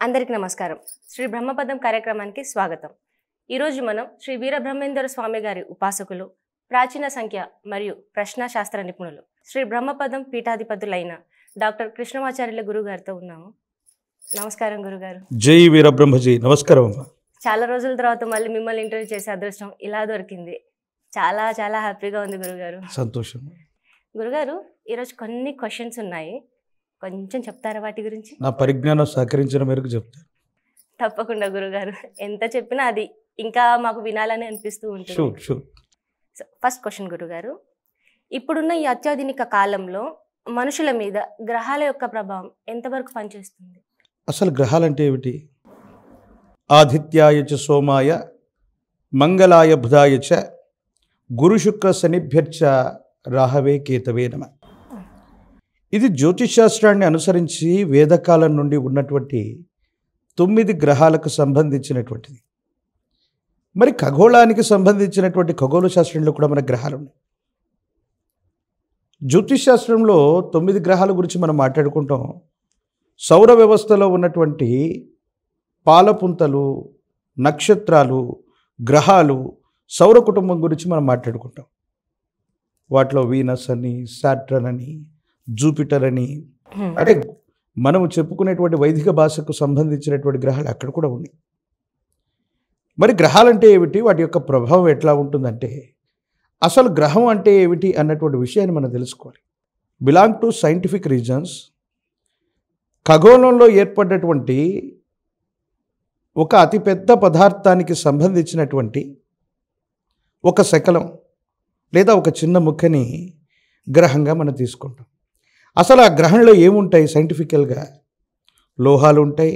అందరికీ నమస్కారం. శ్రీ బ్రహ్మపదం కార్యక్రమానికి స్వాగతం. ఈరోజు మనం శ్రీ వీరబ్రహ్మేంద్ర స్వామి గారి ఉపాసకులు, ప్రాచీన సంఖ్య మరియు ప్రశ్నాశాస్త్ర నిపుణులు, శ్రీ బ్రహ్మపదం పీఠాధిపతులైన డాక్టర్ కృష్ణమాచార్యుల గురువు గారితో ఉన్నాము. నమస్కారం గురుగారు. జై వీరబ్రహ్మజీ. నమస్కారం అమ్మా. చాలా రోజుల తర్వాత మళ్ళీ మిమ్మల్ని ఇంటర్వ్యూ చేసే అదృష్టం ఇలా దొరికింది. చాలా చాలా హ్యాపీగా ఉంది గురుగారు. సంతోషం. గురుగారు, ఈరోజు కొన్ని క్వశ్చన్స్ ఉన్నాయి, కొంచెం చెప్తారా వాటి గురించి? నా పరిజ్ఞానం సహకరించిన మేరకు చెప్తాను. తప్పకుండా గురుగారు, ఎంత చెప్పినా అది ఇంకా మాకు వినాలని అనిపిస్తూ ఉంటుంది. షూర్. ఫస్ట్ క్వశ్చన్ గురుగారు, ఇప్పుడున్న ఈ అత్యాధునిక కాలంలో మనుషుల మీద గ్రహాల యొక్క ప్రభావం ఎంతవరకు పనిచేస్తుంది? అసలు గ్రహాలంటే ఏమిటి? ఆదిత్యాయ చ సోమాయ మంగళాయ బుధాయ చ గురు శుక్ర శనిభ్యర్చ రాహవే కేతవే నమ. ఇది జ్యోతిషాస్త్రాన్ని అనుసరించి వేదకాలం నుండి ఉన్నటువంటి 9 గ్రహాలకు సంబంధించినటువంటిది. మరి ఖగోళానికి సంబంధించినటువంటి ఖగోళ శాస్త్రంలో కూడా మన గ్రహాలు ఉన్నాయి. జ్యోతిష్ శాస్త్రంలో 9 గ్రహాల గురించి మనం మాట్లాడుకుంటాం. సౌర వ్యవస్థలో ఉన్నటువంటి పాలపుంతలు, నక్షత్రాలు, గ్రహాలు, సౌర కుటుంబం గురించి మనం మాట్లాడుకుంటాం. వాటిలో వీనస్ అని, సాటర్న్ అని, జూపిటర్ అని, అంటే మనము చెప్పుకునేటువంటి వైదిక భాషకు సంబంధించినటువంటి గ్రహాలు అక్కడ కూడా ఉన్నాయి. మరి గ్రహాలంటే ఏమిటి, వాటి యొక్క ప్రభావం ఎట్లా ఉంటుందంటే, అసలు గ్రహం అంటే ఏమిటి అన్నటువంటి విషయాన్ని మనం తెలుసుకోవాలి. Belong to scientific reasons. ఖగోళంలో ఏర్పడ్డటువంటి ఒక అతిపెద్ద పదార్థానికి సంబంధించినటువంటి ఒక శకలం లేదా ఒక చిన్న ముక్కని గ్రహంగా మనం తీసుకుంటాం. అసలు ఆ గ్రహంలో ఏముంటాయి? సైంటిఫికల్గా లోహాలు ఉంటాయి,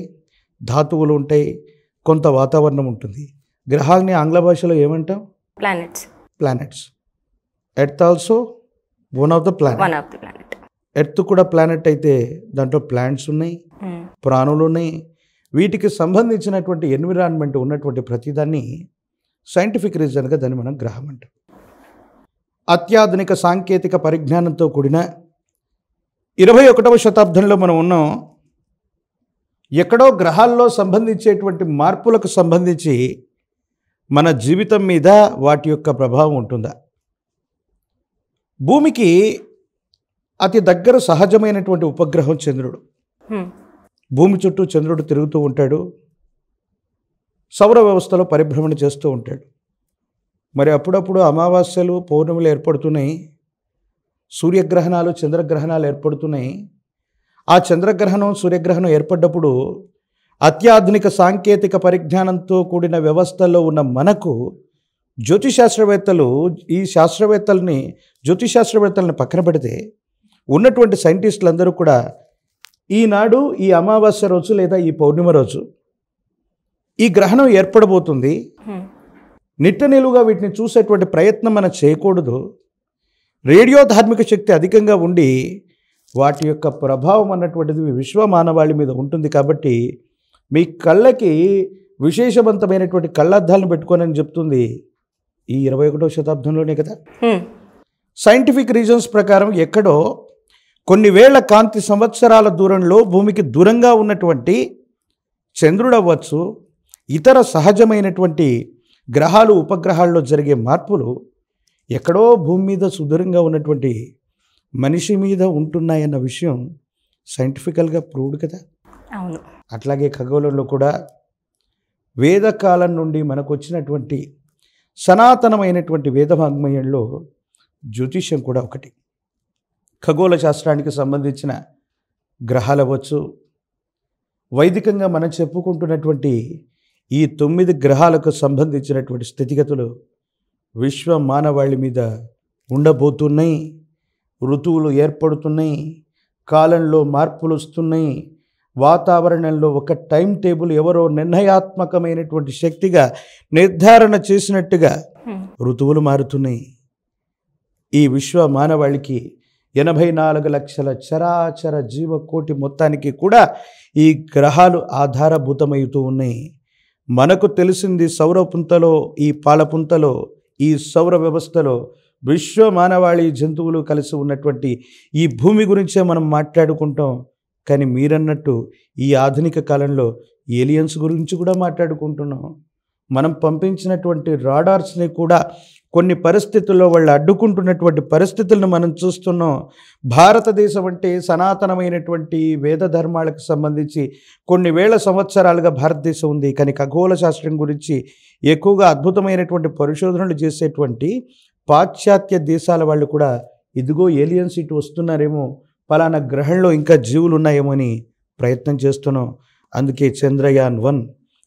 ధాతువులు ఉంటాయి, కొంత వాతావరణం ఉంటుంది. గ్రహాలని ఆంగ్ల భాషలో ఏమంటాం? Planets. Earth also one of the planet. Earth కూడా ప్లానెట్ అయితే దాంట్లో ప్లాంట్స్ ఉన్నాయి, ప్రాణులు ఉన్నాయి. వీటికి సంబంధించినటువంటి ఎన్విరాన్మెంట్ ఉన్నటువంటి ప్రతిదాన్ని సైంటిఫిక్ రీజన్గా దాన్ని మనం గ్రహం అంటాం. అత్యాధునిక సాంకేతిక పరిజ్ఞానంతో కూడిన 21వ శతాబ్దంలో మనం ఉన్నాం. ఎక్కడో గ్రహాల్లో సంబంధించేటువంటి మార్పులకు సంబంధించి మన జీవితం మీద వాటి యొక్క ప్రభావం ఉంటుందా? భూమికి అతి దగ్గర సహజమైనటువంటి ఉపగ్రహం చంద్రుడు. భూమి చుట్టూ చంద్రుడు తిరుగుతూ ఉంటాడు, సౌర వ్యవస్థలో పరిభ్రమణ చేస్తూ ఉంటాడు. మరి అప్పుడప్పుడు అమావాస్యలు, పౌర్ణములు ఏర్పడుతున్నాయి, సూర్యగ్రహణాలు, చంద్రగ్రహణాలు ఏర్పడుతున్నాయి. ఆ చంద్రగ్రహణం, సూర్యగ్రహణం ఏర్పడ్డప్పుడు అత్యాధునిక సాంకేతిక పరిజ్ఞానంతో కూడిన వ్యవస్థలో ఉన్న మనకు జ్యోతిశాస్త్రవేత్తలు, ఈ జ్యోతిశాస్త్రవేత్తలని పక్కన పెడితే ఉన్నటువంటి సైంటిస్టులందరూ కూడా ఈనాడు ఈ అమావాస్య రోజు లేదా ఈ పౌర్ణిమ రోజు ఈ గ్రహణం ఏర్పడబోతుంది, నిట్ట నిలువుగా వీటిని చూసేటువంటి ప్రయత్నం మనం చేయకూడదు. రేడియో ధార్మిక శక్తి అధికంగా ఉండి వాటి యొక్క ప్రభావం అన్నటువంటిది విశ్వ మానవాళి మీద ఉంటుంది. కాబట్టి మీ కళ్ళకి విశేషవంతమైనటువంటి కళ్ళద్దాలను పెట్టుకోనని చెప్తుంది ఈ 21వ శతాబ్దంలోనే కదా. సైంటిఫిక్ రీజన్స్ ప్రకారం ఎక్కడో కొన్ని వేల కాంతి సంవత్సరాల దూరంలో భూమికి దూరంగా ఉన్నటువంటి చంద్రుడు అవ్వచ్చు, ఇతర సహజమైనటువంటి గ్రహాలు, ఉపగ్రహాల్లో జరిగే మార్పులు ఎక్కడో భూమి మీద సుదూరంగా ఉన్నటువంటి మనిషి మీద ఉంటున్నాయన్న విషయం సైంటిఫికల్గా ప్రూవ్డ్ కదా. అవును. అట్లాగే ఖగోళంలో కూడా వేదకాలం నుండి మనకు వచ్చినటువంటి సనాతనమైనటువంటి వేదవాంగ్మయంలో జ్యోతిష్యం కూడా ఒకటి. ఖగోళ శాస్త్రానికి సంబంధించిన గ్రహాలు అవ్వచ్చు, వైదికంగా మనం చెప్పుకుంటున్నటువంటి ఈ 9 గ్రహాలకు సంబంధించినటువంటి స్థితిగతులు విశ్వ మానవాళి మీద ఉండబోతున్నాయి. ఋతువులు ఏర్పడుతున్నాయి, కాలంలో మార్పులు వస్తున్నాయి, వాతావరణంలో ఒక టైం టేబుల్ ఎవరో నిర్ణయాత్మకమైనటువంటి శక్తిగా నిర్ధారణ చేసినట్టుగా ఋతువులు మారుతున్నాయి. ఈ విశ్వ మానవాళికి 84 లక్షల చరాచర జీవకోటి మొత్తానికి కూడా ఈ గ్రహాలు ఆధారభూతమవుతూ ఉన్నాయి. మనకు తెలిసింది సౌరపుంతలో, ఈ పాలపుంతలో, ఈ సౌర వ్యవస్థలో విశ్వ మానవాళి జంతువులు కలిసి ఉన్నటువంటి ఈ భూమి గురించే మనం మాట్లాడుకుంటాం. కానీ మీరన్నట్టు ఈ ఆధునిక కాలంలో ఏలియన్స్ గురించి కూడా మాట్లాడుకుంటున్నాం. మనం పంపించినటువంటి రాడార్స్ని కూడా కొన్ని పరిస్థితుల్లో వాళ్ళు అడ్డుకుంటున్నటువంటి పరిస్థితులను మనం చూస్తున్నాం. భారతదేశం అంటే సనాతనమైనటువంటి వేద ధర్మాలకు సంబంధించి కొన్ని వేల సంవత్సరాలుగా భారతదేశం ఉంది. కానీ ఖగోళ శాస్త్రం గురించి ఎక్కువగా అద్భుతమైనటువంటి పరిశోధనలు చేసేటువంటి పాశ్చాత్య దేశాల వాళ్ళు కూడా ఇదిగో ఏలియన్స్ ఇటు వస్తున్నారేమో, పలానా గ్రహంలో ఇంకా జీవులు ఉన్నాయేమో అని ప్రయత్నం చేస్తున్నాం. అందుకే చంద్రయాన్ 1,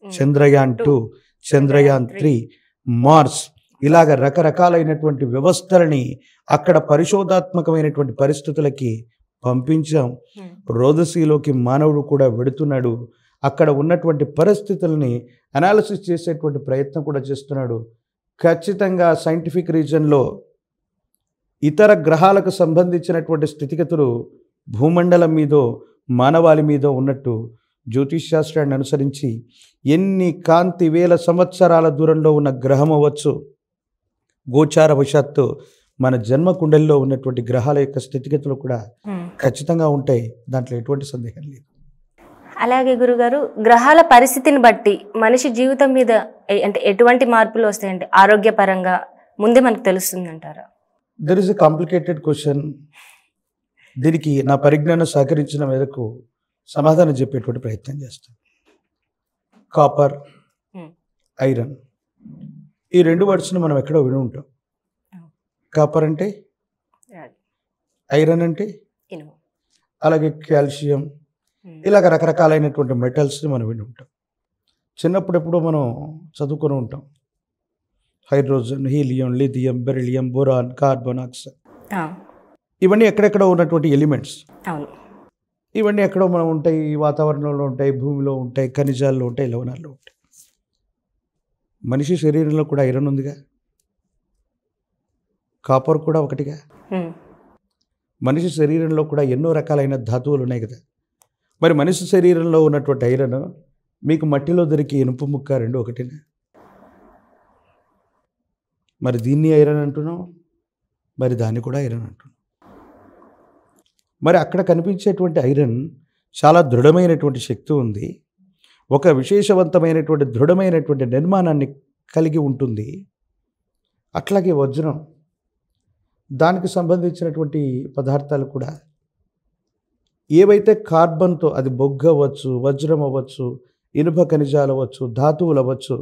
చంద్రయాన్ 2, చంద్రయాన్ 3, మార్స్ ఇలాగ రకరకాలైనటువంటి వ్యవస్థలని అక్కడ పరిశోధాత్మకమైనటువంటి పరిస్థితులకి పంపించాం. రోదసీలోకి మానవుడు కూడా వెడుతున్నాడు. అక్కడ ఉన్నటువంటి పరిస్థితుల్ని అనాలిసిస్ చేసేటువంటి ప్రయత్నం కూడా చేస్తున్నాడు. ఖచ్చితంగా సైంటిఫిక్ రీజన్లో ఇతర గ్రహాలకు సంబంధించినటువంటి స్థితిగతులు భూమండలం మీదో మానవాళి మీదో ఉన్నట్టు జ్యోతిష్ శాస్త్రాన్ని అనుసరించి ఎన్ని కాంతి వేల సంవత్సరాల దూరంలో ఉన్న గ్రహం అవ్వచ్చు, గోచారవశాత్తు మన జన్మ కుండలిలో ఉన్నటువంటి గ్రహాల యొక్క స్థితిగతులు కూడా ఖచ్చితంగా ఉంటాయి. దాంట్లో ఎటువంటి సందేహం లేదు. అలాగే గురుగారు, గ్రహాల పరిస్థితిని బట్టి మనిషి జీవితం మీద అంటే ఎటువంటి మార్పులు వస్తాయంటే ఆరోగ్యపరంగా ముందే మనకు తెలుస్తుంది అంటారా? There is a complicated question. దీనికి నా పరిజ్ఞానం సహకరించిన మేరకు సమాధానం చెప్పేటువంటి ప్రయత్నం చేస్తాను. కాపర్, ఐరన్, ఈ రెండు వర్డ్స్ని మనం ఎక్కడో విని ఉంటాం. కాపర్ అంటే, ఐరన్ అంటే, అలాగే కాల్షియం, ఇలాగ రకరకాలైనటువంటి మెటల్స్ని మనం విని ఉంటాం. చిన్నప్పుడు ఎప్పుడో మనం చదువుకొని ఉంటాం. Hydrogen, helium, lithium, beryllium, boron, carbon, oxide, ఇవన్నీ ఎక్కడెక్కడో ఉన్నటువంటి ఎలిమెంట్స్. ఇవన్నీ ఎక్కడో మనం ఉంటాయి, వాతావరణంలో ఉంటాయి, భూమిలో ఉంటాయి, ఖనిజాల్లో ఉంటాయి, లవణాల్లో ఉంటాయి. మనిషి శరీరంలో కూడా ఐరన్ ఉందిగా, కాపర్ కూడా ఒకటిగా. మనిషి శరీరంలో కూడా ఎన్నో రకాలైన ధాతువులు ఉన్నాయి కదా. మరి మనిషి శరీరంలో ఉన్నటువంటి ఐరన్ మీకు మట్టిలో దొరికి ఇనుప ముక్క రెండు ఒకటినే. మరి దీన్ని ఐరన్ అంటున్నాం, మరి దాన్ని కూడా ఐరన్ అంటున్నాం. మరి అక్కడ కనిపించేటువంటి ఐరన్ చాలా దృఢమైనటువంటి శక్తి ఉంది, ఒక విశేషవంతమైనటువంటి దృఢమైనటువంటి నిర్మాణాన్ని కలిగి ఉంటుంది. అట్లాగే వజ్రం, దానికి సంబంధించినటువంటి పదార్థాలు కూడా ఏవైతే కార్బన్తో, అది బొగ్గు అవ్వచ్చు, వజ్రం అవ్వచ్చు, ఇనుప ఖనిజాలు అవ్వచ్చు, ధాతువులు అవ్వచ్చు,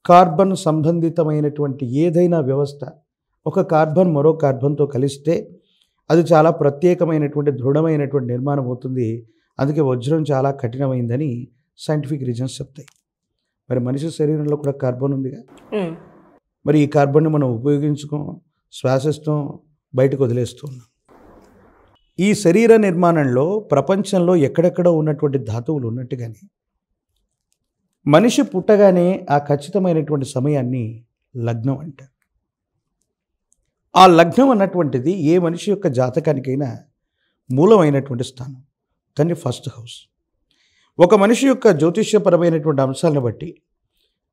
కార్బన్ సంబంధితమైనటువంటి ఏదైనా వ్యవస్థ ఒక కార్బన్ మరో కార్బన్తో కలిస్తే అది చాలా ప్రత్యేకమైనటువంటి దృఢమైనటువంటి నిర్మాణం అవుతుంది. అందుకే వజ్రం చాలా కఠినమైందని సైంటిఫిక్ రీజన్స్ చెప్తాయి. మరి మనిషి శరీరంలో కూడా కార్బన్ ఉందిగా. మరి ఈ కార్బన్ని మనం ఉపయోగించుకోం, శ్వాసిస్తాం, బయటకు వదిలేస్తూ ఉన్నాం. ఈ శరీర నిర్మాణంలో ప్రపంచంలో ఎక్కడెక్కడో ఉన్నటువంటి ధాతువులు ఉన్నట్టుగానే మనిషి పుట్టగానే ఆ ఖచ్చితమైనటువంటి సమయాన్ని లగ్నం అంటారు. ఆ లగ్నం అన్నటువంటిది ఏ మనిషి యొక్క జాతకానికైనా మూలమైనటువంటి స్థానం, దాన్ని ఫస్ట్ హౌస్. ఒక మనిషి యొక్క జ్యోతిష్యపరమైనటువంటి అంశాలను బట్టి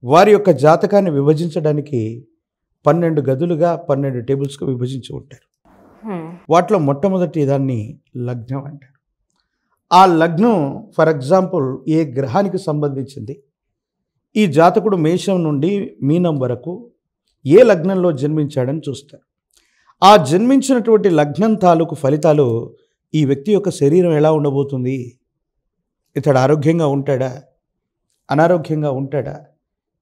వారి యొక్క జాతకాన్ని విభజించడానికి 12 గదులుగా 12 టేబుల్స్గా విభజించి ఉంటారు. వాటిలో మొట్టమొదటి దాన్ని లగ్నం అంటారు. ఆ లగ్నం ఫర్ ఎగ్జాంపుల్ ఏ గ్రహానికి సంబంధించింది, ఈ జాతకుడు మేషం నుండి మీనం వరకు ఏ లగ్నంలో జన్మించాడని చూస్తారు. ఆ జన్మించినటువంటి లగ్నం తాలూకు ఫలితాలు ఈ వ్యక్తి యొక్క శరీరం ఎలా ఉండబోతుంది, ఇతడు ఆరోగ్యంగా ఉంటాడా, అనారోగ్యంగా ఉంటాడా,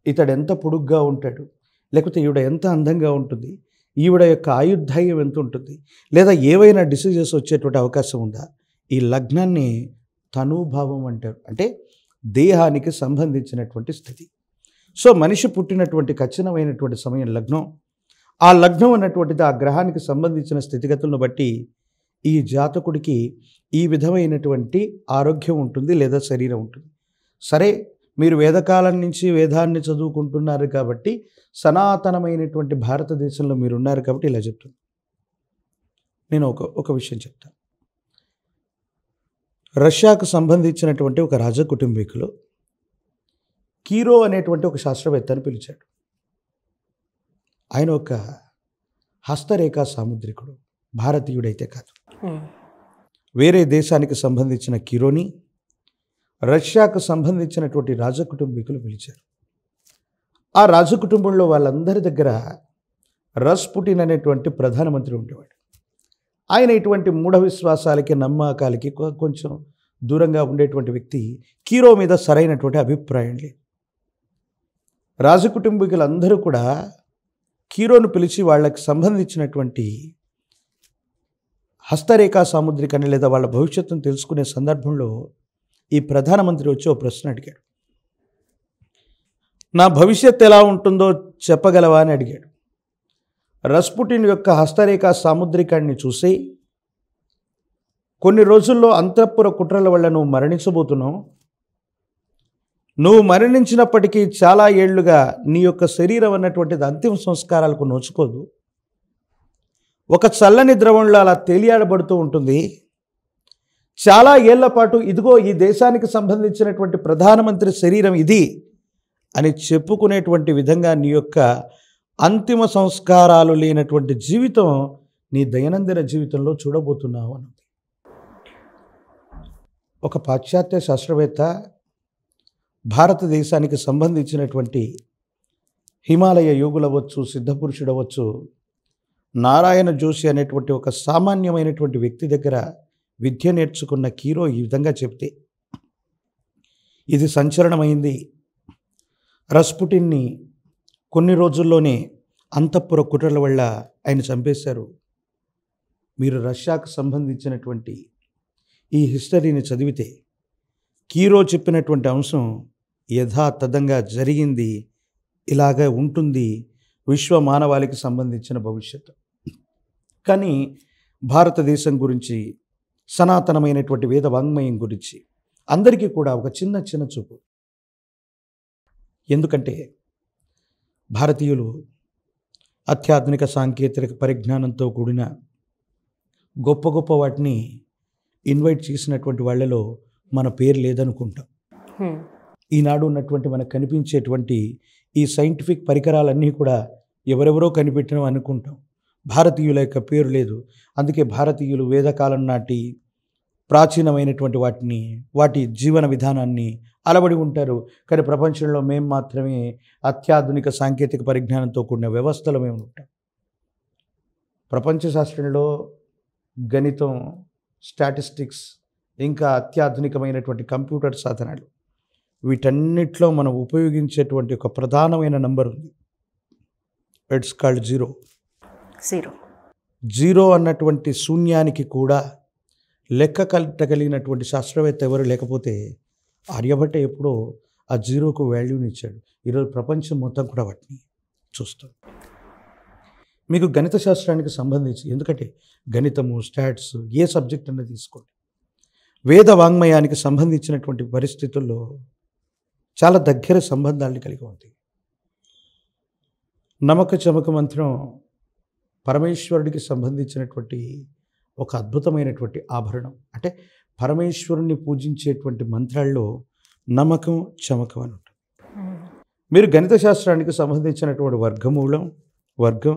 ఇతడు ఎంత పొడుగ్గా ఉంటాడు, లేకపోతే ఈవిడ ఎంత అందంగా ఉంటుంది, ఈవిడ యొక్క ఆయుర్దాయం ఎంత ఉంటుంది, లేదా ఏవైనా డిసీజెస్ వచ్చేటువంటి అవకాశం ఉందా, ఈ లగ్నాన్ని తనూభావం అంటారు. అంటే దేహానికి సంబంధించినటువంటి స్థితి. సో మనిషి పుట్టినటువంటి ఖచ్చితమైనటువంటి సమయం లగ్నం. ఆ లగ్నం అన్నటువంటిది ఆ గ్రహానికి సంబంధించిన స్థితిగతులను బట్టి ఈ జాతకుడికి ఈ విధమైనటువంటి ఆరోగ్యం ఉంటుంది లేదా శరీరం ఉంటుంది. సరే, మీరు వేదకాలం నుంచి వేదాన్ని చదువుకుంటున్నారు కాబట్టి, సనాతనమైనటువంటి భారతదేశంలో మీరు ఉన్నారు కాబట్టి ఇలా చెప్తాను. నేను ఒక విషయం చెప్తాను. రష్యాకు సంబంధించినటువంటి ఒక రాజకుటుంబీకులు కీరో అనేటువంటి ఒక శాస్త్రవేత్తని పిలిచాడు. ఆయన ఒక హస్తరేఖా సాముద్రికుడు, భారతీయుడైతే కాదు. వేరే దేశానికి సంబంధించిన కీరోని రష్యాకు సంబంధించినటువంటి రాజకుటుంబీకులు పిలిచారు. ఆ రాజకుటుంబంలో వాళ్ళందరి దగ్గర రస్పుటిన్ అనేటువంటి ప్రధానమంత్రి ఉండేవాడు. ఆయన ఇటువంటి మూఢ విశ్వాసాలకి నమ్మకాలకి కొంచెం దూరంగా ఉండేటువంటి వ్యక్తి. కీరో మీద సరైనటువంటి అభిప్రాయం లేదు. రాజకుటుంబీకులందరూ కూడా కీరోను పిలిచి వాళ్ళకి సంబంధించినటువంటి హస్తరేఖా సాముద్రికని లేదా వాళ్ళ భవిష్యత్తును తెలుసుకునే సందర్భంలో ఈ ప్రధానమంత్రి వచ్చి ఓ ప్రశ్న అడిగాడు. నా భవిష్యత్తు ఎలా ఉంటుందో చెప్పగలవా అని అడిగాడు. రస్పుటిన్ యొక్క హస్తరేఖా సాముద్రికాన్ని చూసి, కొన్ని రోజుల్లో అంతఃపుర కుట్రల వల్ల నువ్వు మరణించబోతున్నావు. నువ్వు మరణించినప్పటికీ చాలా ఏళ్లుగా నీ యొక్క శరీరం అన్నటువంటిది అంతిమ సంస్కారాలకు నోచుకోదు. ఒక చల్లని ద్రవంలో అలా తేలియాడబడుతూ ఉంటుంది. చాలా ఏళ్ల పాటు ఇదిగో ఈ దేశానికి సంబంధించినటువంటి ప్రధానమంత్రి శరీరం ఇది అని చెప్పుకునేటువంటి విధంగా నీ యొక్క అంతిమ సంస్కారాలు లేనటువంటి జీవితం నీ దైనందిన జీవితంలో చూడబోతున్నావు అన్నది. ఒక పాశ్చాత్య శాస్త్రవేత్త భారతదేశానికి సంబంధించినటువంటి హిమాలయ యోగులవచ్చు, సిద్ధపురుషుడవచ్చు, నారాయణ జోషి అనేటువంటి ఒక సామాన్యమైనటువంటి వ్యక్తి దగ్గర విద్య నేర్చుకున్న కీరో ఈ విధంగా చెప్తే ఇది సంచలనమైంది. రస్పుటిన్ని కొన్ని రోజుల్లోనే అంతఃపుర కుట్రల వల్ల ఆయన చంపేశారు. మీరు రష్యాకు సంబంధించినటువంటి ఈ హిస్టరీని చదివితే కీరో చెప్పినటువంటి అంశం యథాతథంగా జరిగింది, ఇలాగే ఉంటుంది విశ్వ మానవాళికి సంబంధించిన భవిష్యత్తు. కానీ భారతదేశం గురించి, సనాతనమైనటువంటి వేద వాంగ్మయం గురించి అందరికీ కూడా ఒక చిన్న చూపు. ఎందుకంటే భారతీయులు అత్యాధునిక సాంకేతిక పరిజ్ఞానంతో కూడిన గొప్ప వాటిని ఇన్వైట్ చేసినటువంటి వాళ్ళలో మన పేరు లేదనుకుంటాం. ఈనాడు ఉన్నటువంటి మనకు కనిపించేటువంటి ఈ సైంటిఫిక్ పరికరాలన్నీ కూడా ఎవరెవరో కనిపెట్టినవి అనుకుంటాం. భారతీయుల యొక్క పేరు లేదు. అందుకే భారతీయులు వేదకాలం నాటి ప్రాచీనమైనటువంటి వాటి జీవన విధానాన్ని అలవడి ఉంటారు. కానీ ప్రపంచంలో మేము మాత్రమే అత్యాధునిక సాంకేతిక పరిజ్ఞానంతో కూడిన వ్యవస్థలో మేము ఉంటాం. ప్రపంచ శాస్త్రంలో గణితం, స్టాటిస్టిక్స్, ఇంకా అత్యాధునికమైనటువంటి కంప్యూటర్ సాధనాలు, వీటన్నిటిలో మనం ఉపయోగించేటువంటి ఒక ప్రధానమైన నంబర్ ఉంది. ఇట్స్ కాల్డ్ జీరో అన్నటువంటి శూన్యానికి కూడా లెక్క కట్టగలిగినటువంటి శాస్త్రవేత్త ఎవరు లేకపోతే ఆర్యభట్ట ఎప్పుడో ఆ జీరోకు వాల్యూని ఇచ్చాడు. ఈరోజు ప్రపంచం మొత్తం కూడా వాటిని చూస్తుంది. మీకు గణిత శాస్త్రానికి సంబంధించి, ఎందుకంటే గణితము, స్టాట్స్ ఏ సబ్జెక్ట్ అన్నది తీసుకోండి, వేద వాంగ్మయానికి సంబంధించినటువంటి పరిస్థితుల్లో చాలా దగ్గర సంబంధాలను కలిగి ఉంది. నమక చమక మంత్రం పరమేశ్వరుడికి సంబంధించినటువంటి ఒక అద్భుతమైనటువంటి ఆభరణం. అంటే పరమేశ్వరుణ్ణి పూజించేటువంటి మంత్రాల్లో నమకం, చమకం అని ఉంటుంది. మీరు గణిత శాస్త్రానికి సంబంధించినటువంటి వర్గం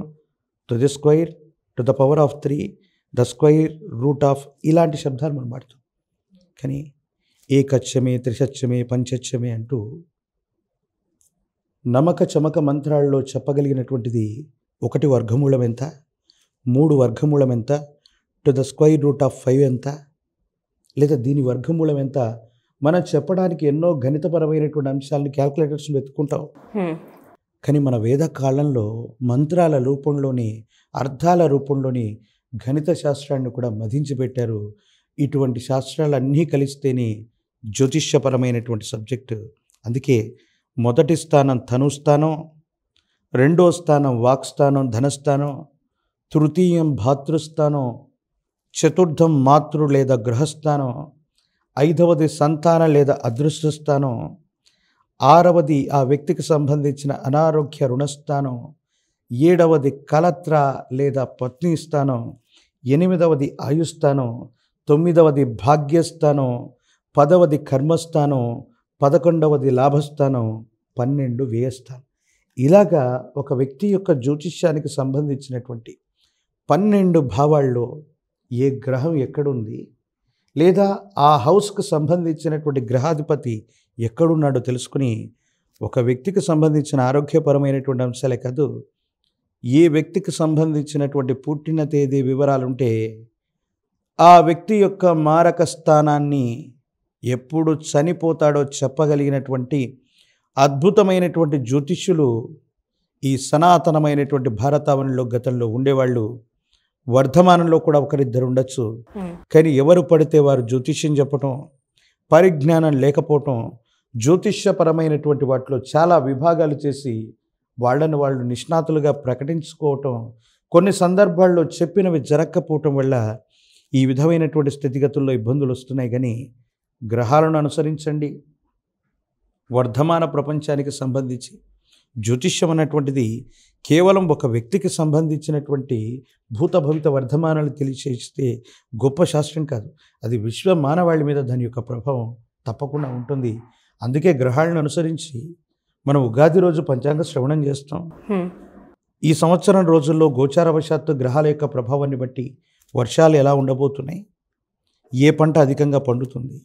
to the square to the power of 3, the square root of, ఇలాంటి శబ్దాలు మనం వాడుతాం. కానీ ఏకచ్చమే, త్రిశచ్చమే, పంచచ్చమే అంటూ నమక చమక మంత్రాల్లో చెప్పగలిగినటువంటిది 1 వర్గమూలం ఎంత, 3 వర్గమూలం ఎంత, to the square root of 5 ఎంత, లేదా దీని వర్గమూలం ఎంత, మనం చెప్పడానికి ఎన్నో గణితపరమైనటువంటి అంశాలను క్యాల్కులేటర్స్ వెతుక్కుంటాం. కానీ మన వేద కాలంలో మంత్రాల రూపంలోని, అర్థాల రూపంలోని గణిత శాస్త్రాన్ని కూడా మదించి పెట్టారు. ఇటువంటి శాస్త్రాలన్నీ కలిస్తేనే జ్యోతిష్యపరమైనటువంటి సబ్జెక్టు. అందుకే మొదటి స్థానం ధనుస్థానం, రెండో స్థానం వాక్స్థానం, ధనస్థానం, తృతీయం భాతృస్థానం, చతుర్థం మాతృ లేదా గృహస్థానం, 5వది సంతాన లేదా అదృష్ట స్థానం, 6వది ఆ వ్యక్తికి సంబంధించిన అనారోగ్య రుణస్థానం, 7వది కలత్ర లేదా పత్ని స్థానం, 8వది ఆయుస్థానం, 9వది భాగ్యస్థానం, 10వది కర్మస్థానం, 11వది లాభస్థానం, 12 వ్యయస్థానం. ఇలాగా ఒక వ్యక్తి యొక్క జ్యోతిష్యానికి సంబంధించినటువంటి 12 భావాల్లో ఏ గ్రహం ఎక్కడుంది, లేదా ఆ హౌస్కు సంబంధించినటువంటి గ్రహాధిపతి ఎక్కడున్నాడో తెలుసుకుని ఒక వ్యక్తికి సంబంధించిన ఆరోగ్యపరమైనటువంటి అంశాలే కాదు, ఏ వ్యక్తికి సంబంధించినటువంటి పుట్టిన తేదీ వివరాలుంటే ఆ వ్యక్తి యొక్క మారక స్థానాన్ని ఎప్పుడు చనిపోతాడో చెప్పగలిగినటువంటి అద్భుతమైనటువంటి జ్యోతిష్యులు ఈ సనాతనమైనటువంటి భారతావనిలో గతంలో ఉండేవాళ్ళు. వర్ధమానంలో కూడా ఒకరిద్దరు ఉండొచ్చు, కానీ ఎవరు పడితే వారు జ్యోతిష్యం చెప్పటం, పరిజ్ఞానం లేకపోవటం, జ్యోతిష్యపరమైనటువంటి వాటిలో చాలా విభాగాలు చేసి వాళ్ళని వాళ్ళు నిష్ణాతులుగా ప్రకటించుకోవటం, కొన్ని సందర్భాల్లో చెప్పినవి జరగకపోవటం వల్ల ఈ విధమైనటువంటి స్థితిగతుల్లో ఇబ్బందులు వస్తున్నాయి. కానీ గ్రహాలను అనుసరించండి. వర్ధమాన ప్రపంచానికి సంబంధించి జ్యోతిష్యం అన్నటువంటిది కేవలం ఒక వ్యక్తికి సంబంధించినటువంటి భూత భవిత వర్ధమానాలు తెలియచేస్తే గొప్ప శాస్త్రం కాదు, అది విశ్వ మానవాళి మీద దాని యొక్క ప్రభావం తప్పకుండా ఉంటుంది. అందుకే గ్రహాలను అనుసరించి మనం ఉగాది రోజు పంచాంగ శ్రవణం చేస్తాం. ఈ సంవత్సరం రోజుల్లో గోచారవశాత్తు గ్రహాల యొక్క ప్రభావాన్ని బట్టి వర్షాలు ఎలా ఉండబోతున్నాయి, ఏ పంట అధికంగా పండుతుంది,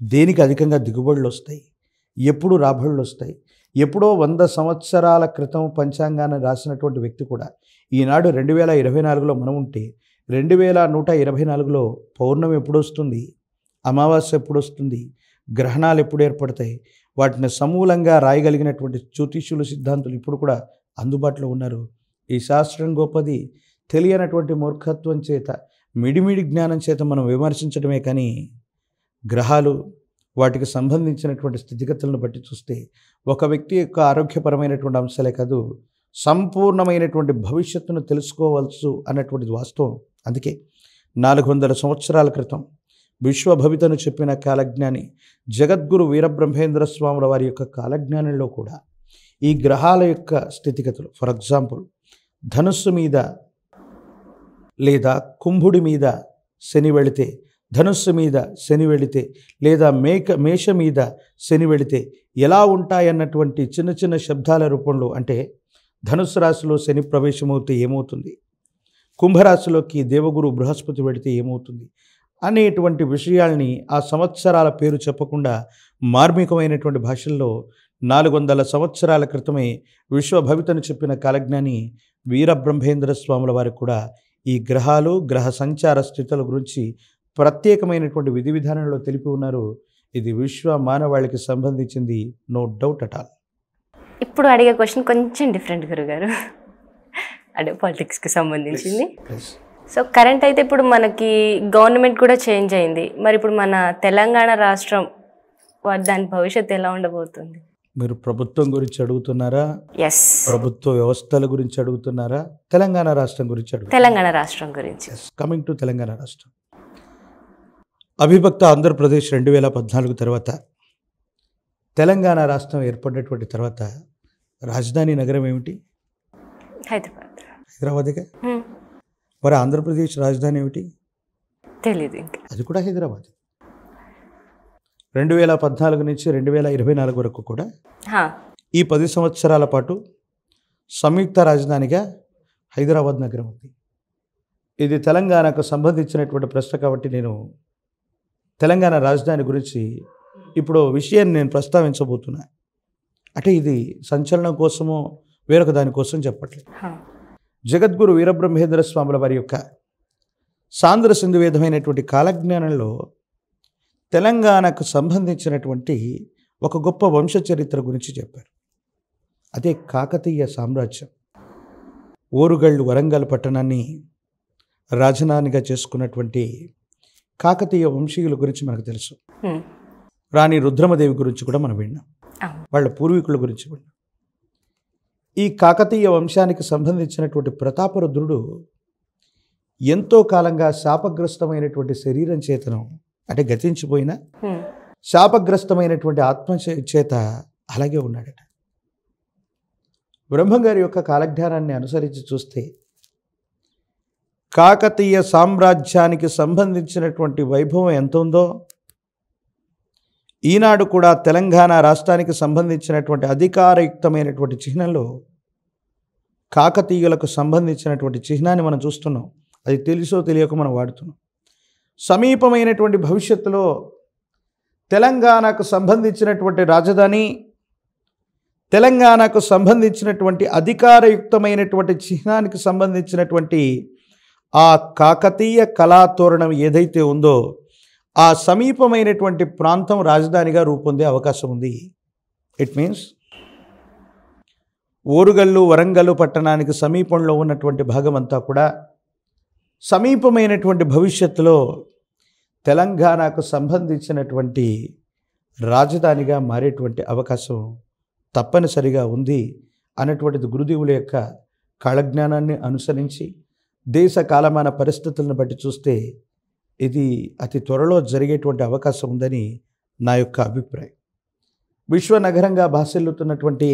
దేనికి అధికంగా దిగుబడులు వస్తాయి, ఎప్పుడు రాబడులు వస్తాయి. ఎప్పుడో 100 సంవత్సరాల క్రితం పంచాంగాన్ని రాసినటువంటి వ్యక్తి కూడా ఈనాడు 2024లో మనం ఉంటే 2124లో పౌర్ణమి ఎప్పుడు వస్తుంది, అమావాస్య ఎప్పుడు వస్తుంది, గ్రహణాలు ఎప్పుడు ఏర్పడతాయి, వాటిని సమూలంగా రాయగలిగినటువంటి జ్యోతిష్యులు సిద్ధాంతులు ఇప్పుడు కూడా అందుబాటులో ఉన్నారు. ఈ శాస్త్రం గొప్పది. తెలియనటువంటి మూర్ఖత్వం చేత, మిడిమిడి జ్ఞానం చేత మనం విమర్శించడమే కానీ గ్రహాలు వాటికి సంబంధించినటువంటి స్థితిగతులను బట్టి చూస్తే ఒక వ్యక్తి యొక్క ఆరోగ్యపరమైనటువంటి అంశాలే కాదు, సంపూర్ణమైనటువంటి భవిష్యత్తును తెలుసుకోవచ్చు అన్నటువంటిది వాస్తవం. అందుకే 400 సంవత్సరాల క్రితం విశ్వభవితను చెప్పిన కాలజ్ఞాని జగద్గురు వీరబ్రహ్మేంద్ర స్వాముల వారి యొక్క కాలజ్ఞానంలో కూడా ఈ గ్రహాల యొక్క స్థితిగతులు, ఫర్ ఎగ్జాంపుల్ ధనుస్సు మీద లేదా కుంభుడి మీద శని వెళితే, ధనుస్సు మీద శని వెళితే, లేదా మేష మీద శని వెళితే ఎలా ఉంటాయన్నటువంటి చిన్న చిన్న శబ్దాల రూపంలో, అంటే ధనుస్సు రాశిలో శని ప్రవేశమవుతే ఏమవుతుంది, కుంభరాశిలోకి దేవగురు బృహస్పతి వెళితే ఏమవుతుంది అనేటువంటి విషయాల్ని ఆ సంవత్సరాల పేరు చెప్పకుండా మార్మికమైనటువంటి భాషల్లో 400 సంవత్సరాల క్రితమే విశ్వభవితను చెప్పిన కాలజ్ఞాని వీరబ్రహ్మేంద్ర స్వాముల వారికి కూడా ఈ గ్రహాలు, గ్రహ సంచార స్థితుల గురించి ప్రత్యేకమైనటువంటి విధి విధానంలో తెలిపి ఉన్నారు. ఇది విశ్వ మానవాళికి సంబంధించింది, నో డౌట్ అట్ ఆల్. ఇప్పుడు అడిగే క్వశ్చన్ కొంచెం డిఫరెంట్ గురుగారు, అంటే పాలిటిక్స్కి సంబంధించింది. సో కరెంట్ అయితే ఇప్పుడు మనకి గవర్నమెంట్ కూడా చేంజ్ అయింది, మరి ఇప్పుడు మన తెలంగాణ రాష్ట్రం దాని భవిష్యత్తు ఎలా ఉండబోతుంది? మీరు ప్రభుత్వం గురించి అడుగుతున్నారా? ఎస్. ప్రభుత్వ వ్యవస్థల గురించి అడుగుతున్నారా? తెలంగాణ రాష్ట్రం గురించి అడుగుతున్నారా? తెలంగాణ రాష్ట్రం గురించి. కమింగ్ టు తెలంగాణ రాష్ట్రం. అవిభక్త ఆంధ్రప్రదేశ్ 2014 తర్వాత తెలంగాణ రాష్ట్రం ఏర్పడినటువంటి తర్వాత రాజధాని నగరం ఏమిటి? హైదరాబాద్. హైదరాబాదేగా. మరి ఆంధ్రప్రదేశ్ రాజధాని ఏమిటి? తెలీదు ఇంకా. అది కూడా హైదరాబాద్. 2014 నుంచి 2024 వరకు కూడా ఈ 10 సంవత్సరాల పాటు సంయుక్త రాజధానిగా హైదరాబాద్ నగరం ఉంది. ఇది తెలంగాణకు సంబంధించినటువంటి ప్రశ్న కాబట్టి నేను తెలంగాణ రాజధాని గురించి ఇప్పుడు విషయాన్ని నేను ప్రస్తావించబోతున్నా. అంటే ఇది సంచలనం కోసమో వేరొక దానికోసం చెప్పట్లేదు. జగద్గురు వీరబ్రహ్మేంద్ర స్వాముల వారి యొక్క సాంద్ర సింధువేదమైనటువంటి కాలజ్ఞానంలో తెలంగాణకు సంబంధించినటువంటి ఒక గొప్ప వంశ చరిత్ర గురించి చెప్పారు. అదే కాకతీయ సామ్రాజ్యం. ఓరుగళ్ళు వరంగల్ పట్టణాన్ని రాజధానిగా చేసుకున్నటువంటి కాకతీయ వంశీయుల గురించి మనకు తెలుసు. రాణి రుద్రమదేవి గురించి కూడా మనం విన్నాం, వాళ్ళ పూర్వీకుల గురించి విన్నాం. ఈ కాకతీయ వంశానికి సంబంధించినటువంటి ప్రతాపరుద్రుడు ఎంతో కాలంగా శాపగ్రస్తమైనటువంటి శరీరం చేతనం, అంటే గతించిపోయిన శాపగ్రస్తమైనటువంటి ఆత్మ చేత అలాగే ఉన్నాడట. బ్రహ్మంగారి యొక్క కాలజ్ఞానాన్ని అనుసరించి చూస్తే కాకతీయ సామ్రాజ్యానికి సంబంధించినటువంటి వైభవం ఎంత ఉందో, ఈనాడు కూడా తెలంగాణ రాష్ట్రానికి సంబంధించినటువంటి అధికారయుక్తమైనటువంటి చిహ్నంలో కాకతీయులకు సంబంధించినటువంటి చిహ్నాన్ని మనం చూస్తున్నాం. అది తెలుసో తెలియక మనం వాడుతున్నాం. సమీపమైనటువంటి భవిష్యత్తులో తెలంగాణకు సంబంధించినటువంటి రాజధాని, తెలంగాణకు సంబంధించినటువంటి అధికారయుక్తమైనటువంటి చిహ్నానికి సంబంధించినటువంటి ఆ కాకతీయ కళాతోరణం ఏదైతే ఉందో ఆ సమీపమైనటువంటి ప్రాంతం రాజధానిగా రూపొందే అవకాశం ఉంది. ఇట్ మీన్స్ ఓరుగల్లు వరంగల్లు పట్టణానికి సమీపంలో ఉన్నటువంటి భాగం అంతా కూడా సమీపమైనటువంటి భవిష్యత్తులో తెలంగాణకు సంబంధించినటువంటి రాజధానిగా మారేటువంటి అవకాశం తప్పనిసరిగా ఉంది అన్నటువంటిది గురుదేవుల యొక్క కాలజ్ఞానాన్ని అనుసరించి దేశ కాలమాన పరిస్థితులను బట్టి చూస్తే ఇది అతి త్వరలో జరిగేటువంటి అవకాశం ఉందని నా యొక్క అభిప్రాయం. విశ్వనగరంగా భాసిల్లుతున్నటువంటి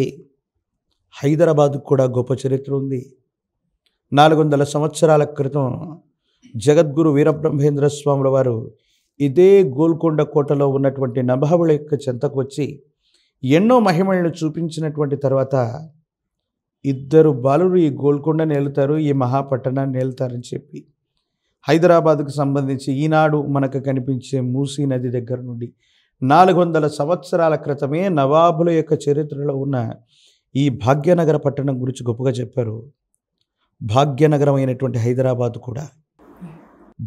హైదరాబాద్కు కూడా గొప్ప చరిత్ర ఉంది. 400 సంవత్సరాల క్రితం జగద్గురు వీరబ్రహ్మేంద్ర స్వాముల వారు ఇదే గోల్కొండ కోటలో ఉన్నటువంటి నభావుల యొక్క చెంతకు వచ్చి ఎన్నో మహిమలను చూపించినటువంటి తర్వాత ఇద్దరు బాలురు ఈ గోల్కొండని వెళ్తారు, ఈ మహాపట్టణాన్ని వెళ్తారని చెప్పి హైదరాబాద్కు సంబంధించి ఈనాడు మనకు కనిపించే మూసీ నది దగ్గర నుండి 400 సంవత్సరాల క్రితమే నవాబుల యొక్క చరిత్రలో ఉన్న ఈ భాగ్యనగర పట్టణం గురించి గొప్పగా చెప్పారు. భాగ్యనగరం అయినటువంటి హైదరాబాద్ కూడా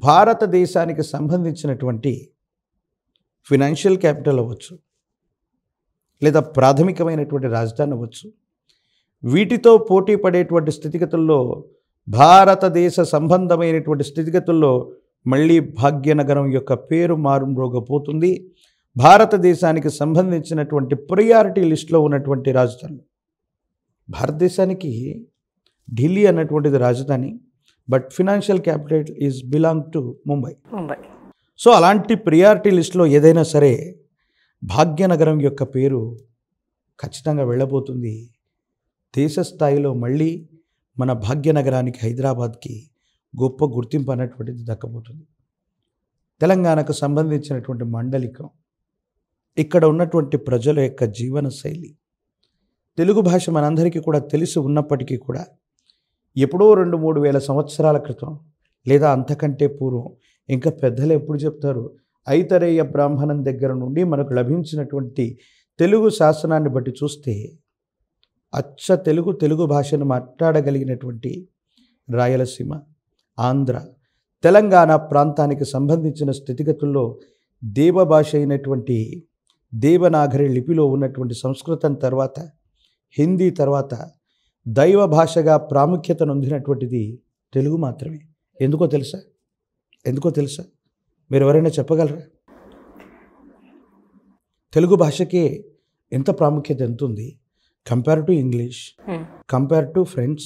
భారతదేశానికి సంబంధించినటువంటి ఫినాన్షియల్ క్యాపిటల్ అవ్వచ్చు, లేదా ప్రాథమికమైనటువంటి రాజధాని అవ్వచ్చు. వీటితో పోటీ పడేటువంటి స్థితిగతుల్లో భారతదేశ సంబంధమైనటువంటి స్థితిగతుల్లో మళ్ళీ భాగ్యనగరం యొక్క పేరు మారుమ్రోగపోతుంది. భారతదేశానికి సంబంధించినటువంటి ప్రయారిటీ లిస్టులో ఉన్నటువంటి రాజధాని. భారతదేశానికి ఢిల్లీ అన్నటువంటిది రాజధాని, but financial capital is belong to Mumbai. So అలాంటి ప్రియారిటీ లిస్టులో ఏదైనా సరే భాగ్యనగరం యొక్క పేరు ఖచ్చితంగా వెళ్ళబోతుంది. దేశ స్థాయిలో మళ్ళీ మన భాగ్యనగరానికి, హైదరాబాద్కి గొప్ప గుర్తింపు అన్నటువంటిది దక్కబోతుంది. తెలంగాణకు సంబంధించినటువంటి మండలికం, ఇక్కడ ఉన్నటువంటి ప్రజల యొక్క జీవన శైలి, తెలుగు భాష మనందరికీ కూడా తెలిసి ఉన్నప్పటికీ కూడా ఎప్పుడో 2-3 వేల సంవత్సరాల క్రితం లేదా అంతకంటే పూర్వం, ఇంకా పెద్దలు ఎప్పుడు చెప్తారు, ఐతరేయ బ్రాహ్మణం దగ్గర నుండి మనకు లభించినటువంటి తెలుగు శాసనాన్ని బట్టి చూస్తే అచ్చ తెలుగు భాషను మాట్లాడగలిగినటువంటి రాయలసీమ, ఆంధ్ర, తెలంగాణ ప్రాంతానికి సంబంధించిన స్థితిగతుల్లో దేవభాష అయినటువంటి దేవనాగరి లిపిలో ఉన్నటువంటి సంస్కృతం తర్వాత, హిందీ తర్వాత దైవ భాషగా ప్రాముఖ్యత నొందినటువంటిది తెలుగు మాత్రమే. ఎందుకో తెలుసా? మీరు ఎవరైనా చెప్పగలరా? తెలుగు భాషకే ఎంత ప్రాముఖ్యత ఎంత ఉంది compare to English, compare to French,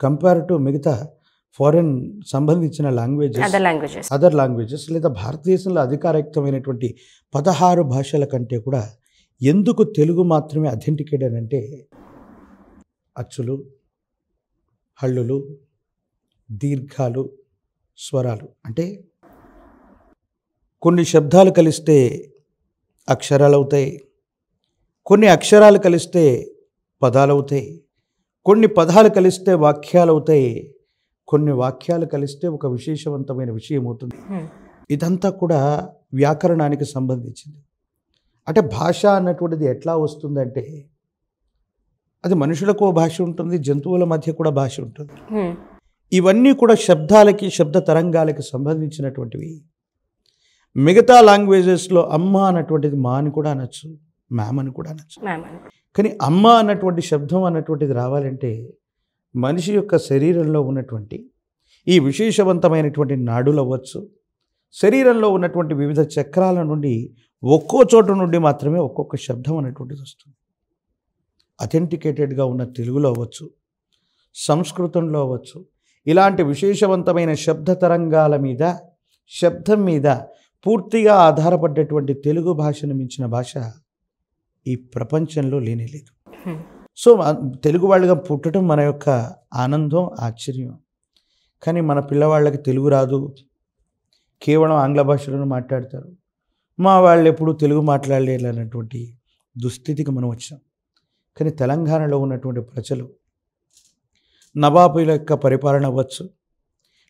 compare to మిగతా ఫారెన్ సంబంధించిన అదర్ లాంగ్వేజెస్ లేదా భారతదేశంలో అధికారయుక్తమైనటువంటి 16 భాషల కంటే కూడా ఎందుకు తెలుగు మాత్రమే అథెంటికేటెడ్ అంటే అచ్చులు, హల్లులు, దీర్ఘాలు, స్వరాలు. అంటే కొన్ని శబ్దాలు కలిస్తే అక్షరాలు అవుతాయి, కొన్ని అక్షరాలు కలిస్తే పదాలు అవుతాయి, కొన్ని పదాలు కలిస్తే వాక్యాలు అవుతాయి, కొన్ని వాక్యాలు కలిస్తే ఒక విశేషవంతమైన విషయం అవుతుంది. ఇదంతా కూడా వ్యాకరణానికి సంబంధించింది. అంటే భాష అన్నటువంటిది ఎట్లా వస్తుందంటే అది మనుషులకు భాష ఉంటుంది, జంతువుల మధ్య కూడా భాష ఉంటుంది. ఇవన్నీ కూడా శబ్దాలకి, శబ్ద తరంగాలకి సంబంధించినటువంటివి. మిగతా లాంగ్వేజెస్లో అమ్మ అన్నటువంటిది మా అని కూడా అనొచ్చు, మ్యామ్ అని కూడా అనొచ్చు. కానీ అమ్మ అన్నటువంటి శబ్దం అన్నటువంటిది రావాలంటే మనిషి యొక్క శరీరంలో ఉన్నటువంటి ఈ విశేషవంతమైనటువంటి నాడులు అవ్వచ్చు, శరీరంలో ఉన్నటువంటి వివిధ చక్రాల నుండి ఒక్కో చోట నుండి మాత్రమే ఒక్కొక్క శబ్దం అనేటువంటిది వస్తుంది. అథెంటికేటెడ్గా ఉన్న తెలుగులో అవ్వచ్చు, సంస్కృతంలో అవ్వచ్చు, ఇలాంటి విశేషవంతమైన శబ్ద తరంగాల మీద, శబ్దం మీద పూర్తిగా ఆధారపడ్డటువంటి తెలుగు భాషను మించిన భాష ఈ ప్రపంచంలో లేనేలేదు. సో తెలుగు వాళ్ళుగా పుట్టడం మన యొక్క ఆనందం, ఆశ్చర్యం. కానీ మన పిల్లవాళ్ళకి తెలుగు రాదు, కేవలం ఆంగ్ల భాషలోనే మాట్లాడతారు, మా వాళ్ళు ఎప్పుడు తెలుగు మాట్లాడలేనటువంటి దుస్థితికి మనం వచ్చాం. కానీ తెలంగాణలో ఉన్నటువంటి ప్రజలు నవాబుల యొక్క పరిపాలన అవ్వచ్చు,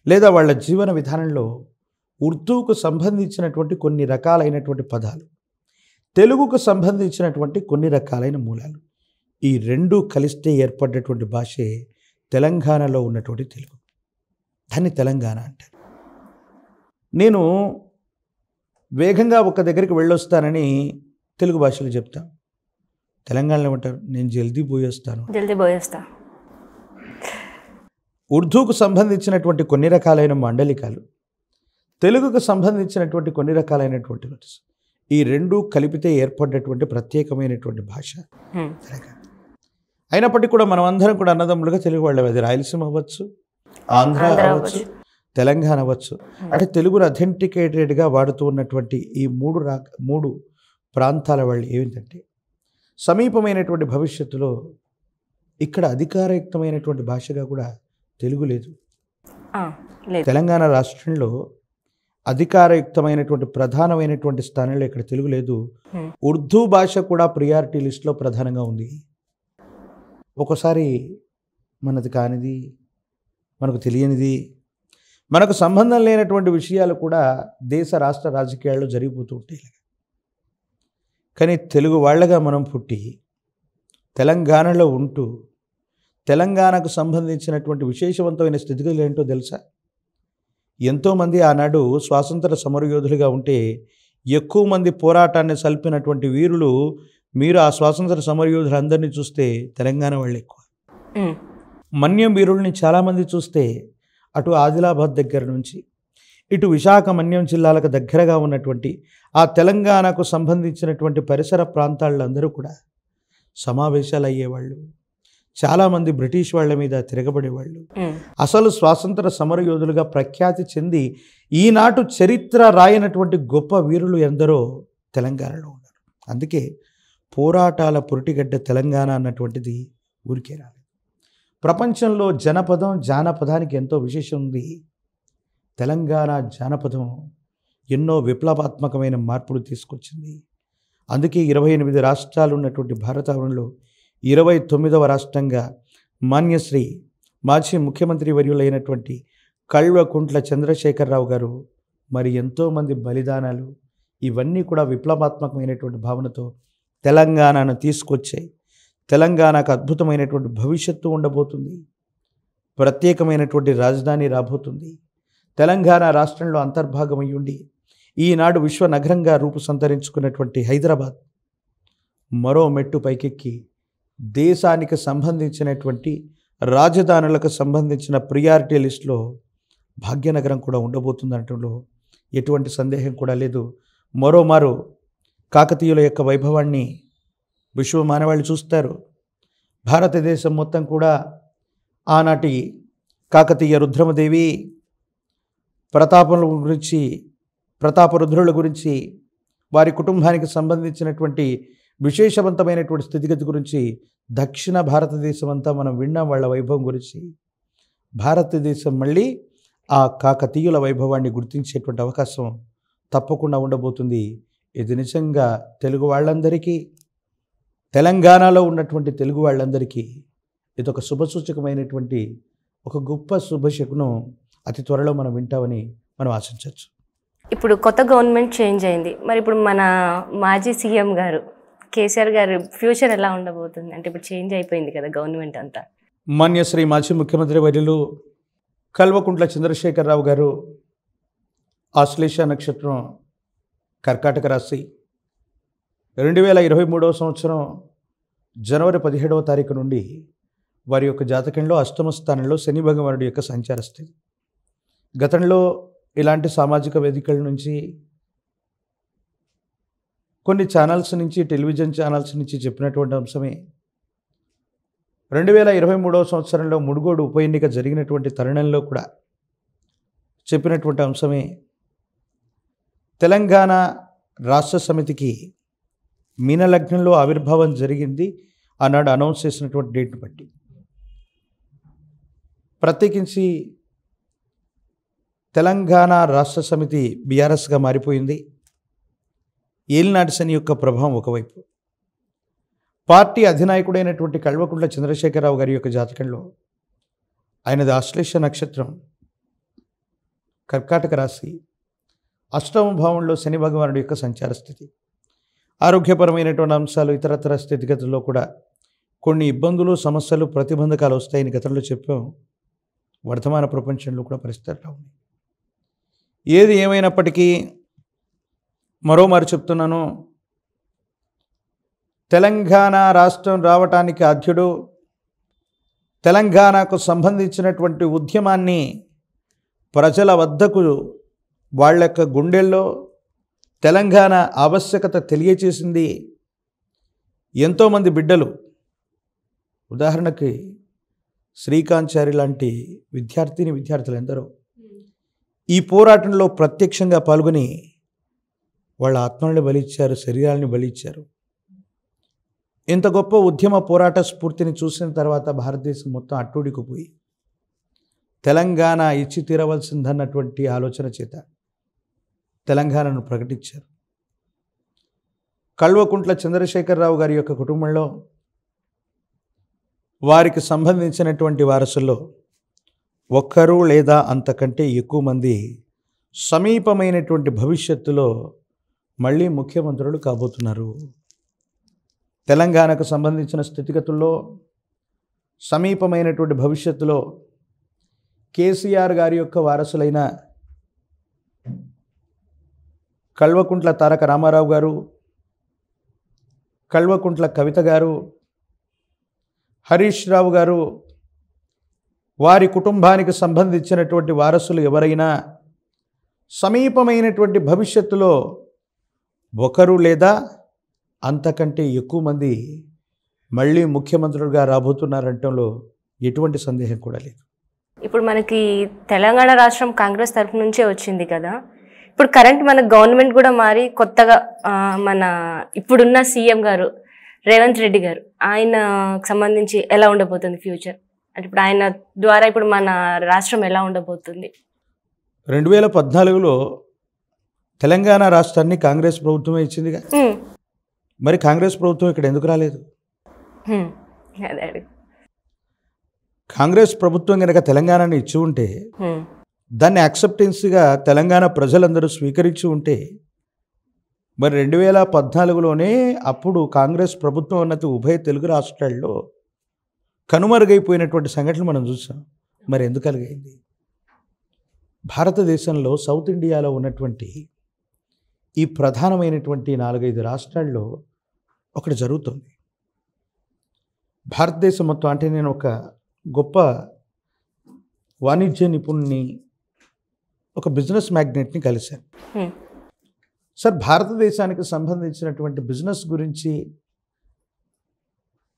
లేదా వాళ్ళ జీవన విధానంలో ఉర్దూకు సంబంధించినటువంటి కొన్ని రకాలైనటువంటి పదాలు, తెలుగుకు సంబంధించినటువంటి కొన్ని రకాలైన మూలాలు, ఈ రెండు కలిస్తే ఏర్పడ్డటువంటి భాషే తెలంగాణలో ఉన్నటువంటి తెలుగు. దాన్ని తెలంగాణ అంటారు. నేను వేగంగా ఒక దగ్గరికి వెళ్ళొస్తానని తెలుగు భాషలో చెప్తాను. తెలంగాణలో ఏమంటారు? నేను జల్దీ పోయేస్తాను. ఉర్దూకు సంబంధించినటువంటి కొన్ని రకాలైన మాండలికాలు, తెలుగుకు సంబంధించినటువంటి కొన్ని రకాలైనటువంటి వర్డ్స్, ఈ రెండు కలిపితే ఏర్పడ్డటువంటి ప్రత్యేకమైనటువంటి భాష తెలంగాణ. అయినప్పటికీ కూడా మనం అందరం కూడా అన్నదమ్ములుగా తెలుగు వాళ్ళమే. అది రాయలసీమ అవ్వచ్చు, ఆంధ్ర అవ్వచ్చు, తెలంగాణ అవ్వచ్చు. అంటే తెలుగును అథెంటికేటెడ్గా వాడుతూ ఉన్నటువంటి ఈ మూడు ప్రాంతాల వాళ్ళు ఏమిటంటే, సమీపమైనటువంటి భవిష్యత్తులో ఇక్కడ అధికారయుక్తమైనటువంటి భాషగా కూడా తెలుగు లేదు. తెలంగాణ రాష్ట్రంలో అధికారయుక్తమైనటువంటి ప్రధానమైనటువంటి స్థానంలో ఇక్కడ తెలుగు లేదు. ఉర్దూ భాష కూడా ప్రియారిటీ లిస్ట్లో ప్రధానంగా ఉంది. ఒక్కోసారి మనది కానిది, మనకు తెలియనిది, మనకు సంబంధం లేనటువంటి విషయాలు కూడా దేశ రాష్ట్ర రాజకీయాల్లో జరిగిపోతూ ఉంటాయి. కానీ తెలుగు వాళ్ళగా మనం పుట్టి తెలంగాణలో ఉంటూ తెలంగాణకు సంబంధించినటువంటి విశేషవంతమైన స్థితిగతులు ఏంటో తెలుసా? ఎంతోమంది ఆనాడు స్వాతంత్ర సమరయోధులుగా ఉంటే ఎక్కువ మంది పోరాటాన్ని సల్పినటువంటి వీరులు, మీరు ఆ స్వాతంత్ర సమరయోధులందరినీ చూస్తే తెలంగాణ వాళ్ళు ఎక్కువ. మన్యం వీరుల్ని చాలామంది చూస్తే అటు ఆదిలాబాద్ దగ్గర నుంచి ఇటు విశాఖ మన్యం జిల్లాలకు దగ్గరగా ఉన్నటువంటి ఆ తెలంగాణకు సంబంధించినటువంటి పరిసర ప్రాంతాలందరూ కూడా సమావేశాలు అయ్యేవాళ్ళు. చాలామంది బ్రిటిష్ వాళ్ళ మీద తిరగబడేవాళ్ళు. అసలు స్వాతంత్ర సమరయోధులుగా ప్రఖ్యాతి చెంది ఈనాటు చరిత్ర రాయనటువంటి గొప్ప వీరులు ఎందరో తెలంగాణలో ఉన్నారు. అందుకే పోరాటాల పురిటిగడ్డ తెలంగాణ అన్నటువంటిది ఊరికే రాలేదు. ప్రపంచంలో జానపదానికి ఎంతో విశేషం ఉంది. తెలంగాణ జానపదం ఎన్నో విప్లవాత్మకమైన మార్పులు తీసుకొచ్చింది. అందుకే 28 రాష్ట్రాలు ఉన్నటువంటి భారతావరణలో 29వ రాష్ట్రంగా మాన్యశ్రీ మాజీ ముఖ్యమంత్రి వర్యులైనటువంటి కల్వకుంట్ల చంద్రశేఖరరావు గారు, మరి ఎంతోమంది బలిదానాలు, ఇవన్నీ కూడా విప్లవాత్మకమైనటువంటి భావనతో తెలంగాణను తీసుకొచ్చాయి. తెలంగాణకు అద్భుతమైనటువంటి భవిష్యత్తు ఉండబోతుంది. ప్రత్యేకమైనటువంటి రాజధాని రాబోతుంది. తెలంగాణ రాష్ట్రంలో అంతర్భాగమై ఉండి ఈనాడు విశ్వ నగరంగా రూపు సంతరించుకున్నటువంటి హైదరాబాద్ మరో మెట్టు పైకెక్కి దేశానికి సంబంధించినటువంటి రాజధానులకు సంబంధించిన ప్రియారిటీ లిస్టులో భాగ్యనగరం కూడా ఉండబోతుందనటంలో ఎటువంటి సందేహం కూడా లేదు. మరోమారు కాకతీయుల యొక్క వైభవాన్ని విశ్వ మానవాళి చూస్తారు. భారతదేశం మొత్తం కూడా ఆనాటి కాకతీయ రుద్రమదేవి ప్రతాపరుద్రుల గురించి, వారి కుటుంబానికి సంబంధించినటువంటి విశేషవంతమైనటువంటి స్థితిగతి గురించి దక్షిణ భారతదేశం అంతా మనం విన్నాం. వాళ్ళ వైభవం గురించి భారతదేశం మళ్ళీ ఆ కాకతీయుల వైభవాన్ని గుర్తించేటువంటి అవకాశం తప్పకుండా ఉండబోతుంది. ఇది నిజంగా తెలుగు వాళ్ళందరికీ, తెలంగాణలో ఉన్నటువంటి తెలుగు వాళ్ళందరికీ ఇదొక శుభసూచకమైనటువంటి ఒక గొప్ప శుభశకునం. అతి త్వరలో మనం వింటామని మనం ఆశించవచ్చు. ఇప్పుడు కొత్త గవర్నమెంట్ చేంజ్ అయింది. మరి ఇప్పుడు మన మాజీ సీఎం గారు కేసీఆర్ గారు ఫ్యూచర్ ఎలా ఉండబోతుంది? అంటే ఇప్పుడు చేంజ్ అయిపోయింది కదా గవర్నమెంట్ అంతా. మాన్యశ్రీ మాజీ ముఖ్యమంత్రి వర్యులు కల్వకుంట్ల చంద్రశేఖరరావు గారు ఆశ్లేష నక్షత్రం, కర్కాటక రాశి, 2023వ సంవత్సరం జనవరి 17వ తారీఖు నుండి వారి యొక్క జాతకంలో అష్టమ స్థానంలో శని భగవానుడి యొక్క సంచార స్థితి. గతంలో ఇలాంటి సామాజిక వేదికల నుంచి, కొన్ని ఛానల్స్ నుంచి, టెలివిజన్ ఛానల్స్ నుంచి చెప్పినటువంటి అంశమే 2023వ సంవత్సరంలో మునుగోడు ఉప ఎన్నిక జరిగినటువంటి తరుణంలో కూడా చెప్పినటువంటి అంశమే తెలంగాణ రాష్ట్ర సమితికి మీనలగ్నంలో ఆవిర్భావం జరిగింది ఆనాడు అనౌన్స్ చేసినటువంటి డేట్ను బట్టి. ప్రత్యేకించి తెలంగాణ రాష్ట్ర సమితి బీఆర్ఎస్గా మారిపోయింది. ఏలినాటి శని యొక్క ప్రభావం ఒకవైపు, పార్టీ అధినాయకుడైనటువంటి కల్వకుంట్ల చంద్రశేఖరరావు గారి యొక్క జాతకంలో ఆయనది ఆశ్లేష నక్షత్రం, కర్కాటక రాశి, అష్టమ భావంలో శని భగవానుడి యొక్క సంచార స్థితి, ఆరోగ్యపరమైనటువంటి అంశాలు, ఇతరతర స్థితిగతుల్లో కూడా కొన్ని ఇబ్బందులు, సమస్యలు, ప్రతిబంధకాలు వస్తాయని గతంలో చెప్పాం. వర్తమాన ప్రపంచంలో కూడా పరిస్థితులు ఉన్నాయి. ఏది ఏమైనప్పటికీ మరోమారు చెప్తున్నాను, తెలంగాణ రాష్ట్రం రావటానికి ఆద్యుడు, తెలంగాణకు సంబంధించినటువంటి ఉద్యమాన్ని ప్రజల వద్దకు వాళ్ళ యొక్క గుండెల్లో తెలంగాణ ఆవశ్యకత తెలియచేసింది ఎంతోమంది బిడ్డలు. ఉదాహరణకి శ్రీకాంచారి లాంటి విద్యార్థులు ఎందరో ఈ పోరాటంలో ప్రత్యక్షంగా పాల్గొని వాళ్ళ ఆత్మల్ని బలిచ్చారు, శరీరాలని బలిచ్చారు. ఇంత గొప్ప ఉద్యమ పోరాట స్ఫూర్తిని చూసిన తర్వాత భారతదేశం మొత్తం అట్టుడికిపోయి తెలంగాణ ఇచ్చి తీరవలసిందన్నటువంటి ఆలోచన చేత తెలంగాణను ప్రకటించారు. కల్వకుంట్ల చంద్రశేఖరరావు గారి యొక్క కుటుంబంలో వారికి సంబంధించినటువంటి వారసుల్లో ఒక్కరు లేదా అంతకంటే ఎక్కువ మంది సమీపమైనటువంటి భవిష్యత్తులో మళ్ళీ ముఖ్యమంత్రులు కాబోతున్నారు. తెలంగాణకు సంబంధించిన స్థితిగతుల్లో సమీపమైనటువంటి భవిష్యత్తులో కేసీఆర్ గారి యొక్క వారసులైన కల్వకుంట్ల తారక రామారావు గారు, కల్వకుంట్ల కవిత గారు, హరీష్ రావు గారు, వారి కుటుంబానికి సంబంధించినటువంటి వారసులు ఎవరైనా సమీపమైనటువంటి భవిష్యత్తులో ఒకరు లేదా అంతకంటే ఎక్కువ మంది మళ్ళీ ముఖ్యమంత్రులుగా రాబోతున్నారంటంలో ఎటువంటి సందేహం కూడా లేదు. ఇప్పుడు మనకి తెలంగాణ రాష్ట్రం కాంగ్రెస్ తరఫు నుంచే వచ్చింది కదా. ఇప్పుడు కరెంట్ మన గవర్నమెంట్ కూడా మారి కొత్తగా మన ఇప్పుడున్న సీఎం గారు రేవంత్ రెడ్డి గారు, ఆయనకు సంబంధించి ఎలా ఉండబోతుంది ఫ్యూచర్? అంటే ఇప్పుడు ఆయన ద్వారా ఇప్పుడు మన రాష్ట్రం ఎలా ఉండబోతుంది? 2014లో తెలంగాణ రాష్ట్రాన్ని కాంగ్రెస్ ప్రభుత్వమే ఇచ్చిందిగా. మరి కాంగ్రెస్ ప్రభుత్వం ఇక్కడ ఎందుకు రాలేదు? కాంగ్రెస్ ప్రభుత్వం కనుక తెలంగాణని ఇచ్చి ఉంటే, దాన్ని యాక్సెప్టెన్స్గా తెలంగాణ ప్రజలందరూ స్వీకరించి ఉంటే, మరి 2014లోనే అప్పుడు కాంగ్రెస్ ప్రభుత్వం అన్నది ఉభయ తెలుగు రాష్ట్రాల్లో కనుమరుగైపోయినటువంటి సంఘటనలు మనం చూసాం. మరి ఎందుకు కలిగింది? భారతదేశంలో సౌత్ ఇండియాలో ఉన్నటువంటి ఈ ప్రధానమైనటువంటి 4-5 రాష్ట్రాల్లో ఒకటి జరుగుతుంది. భారతదేశం మొత్తం, అంటే నేను ఒక గొప్ప వాణిజ్య నిపుణుని, ఒక బిజినెస్ మ్యాగ్నెట్ని కలిశాను. సార్, భారతదేశానికి సంబంధించినటువంటి బిజినెస్ గురించి,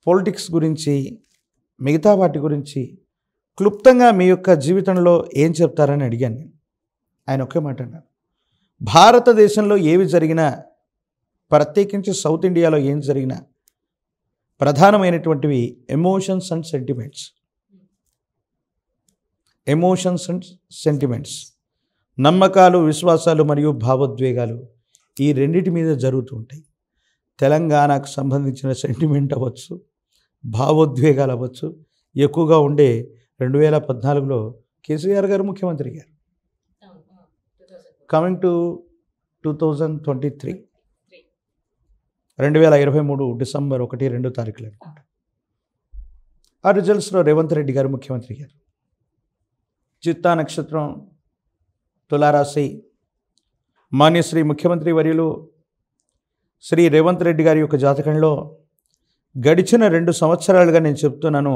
పాలిటిక్స్ గురించి, మిగతా వాటి గురించి క్లుప్తంగా మీ యొక్క జీవితంలో ఏం చెప్తారని అడిగాను నేను. ఆయన ఒకే మాట అన్నారు, భారతదేశంలో ఏవి జరిగినా, ప్రత్యేకించి సౌత్ ఇండియాలో ఏం జరిగినా ప్రధానమైనటువంటివి emotions and sentiments. Emotions and sentiments, నమ్మకాలు, విశ్వాసాలు మరియు భావోద్వేగాలు, ఈ రెండింటి మీద జరుగుతూ ఉంటాయి. తెలంగాణకు సంబంధించిన సెంటిమెంట్ అవ్వచ్చు, భావోద్వేగాలు అవ్వచ్చు, ఎక్కువగా ఉండే 2014లో కేసీఆర్ గారు ముఖ్యమంత్రి గారు. కమింగ్ టు 2023, 2023 డిసెంబర్ 1-2 తారీఖులు అనుకుంటా, ఆ రిజల్ట్స్లో రేవంత్ రెడ్డి గారు ముఖ్యమంత్రి గారు. చిత్తా నక్షత్రం, తులారాశి, మాన్యశ్రీ ముఖ్యమంత్రి వర్యులు శ్రీ రేవంత్ రెడ్డి గారి యొక్క జాతకంలో గడిచిన 2 సంవత్సరాలుగా నేను చెప్తున్నాను,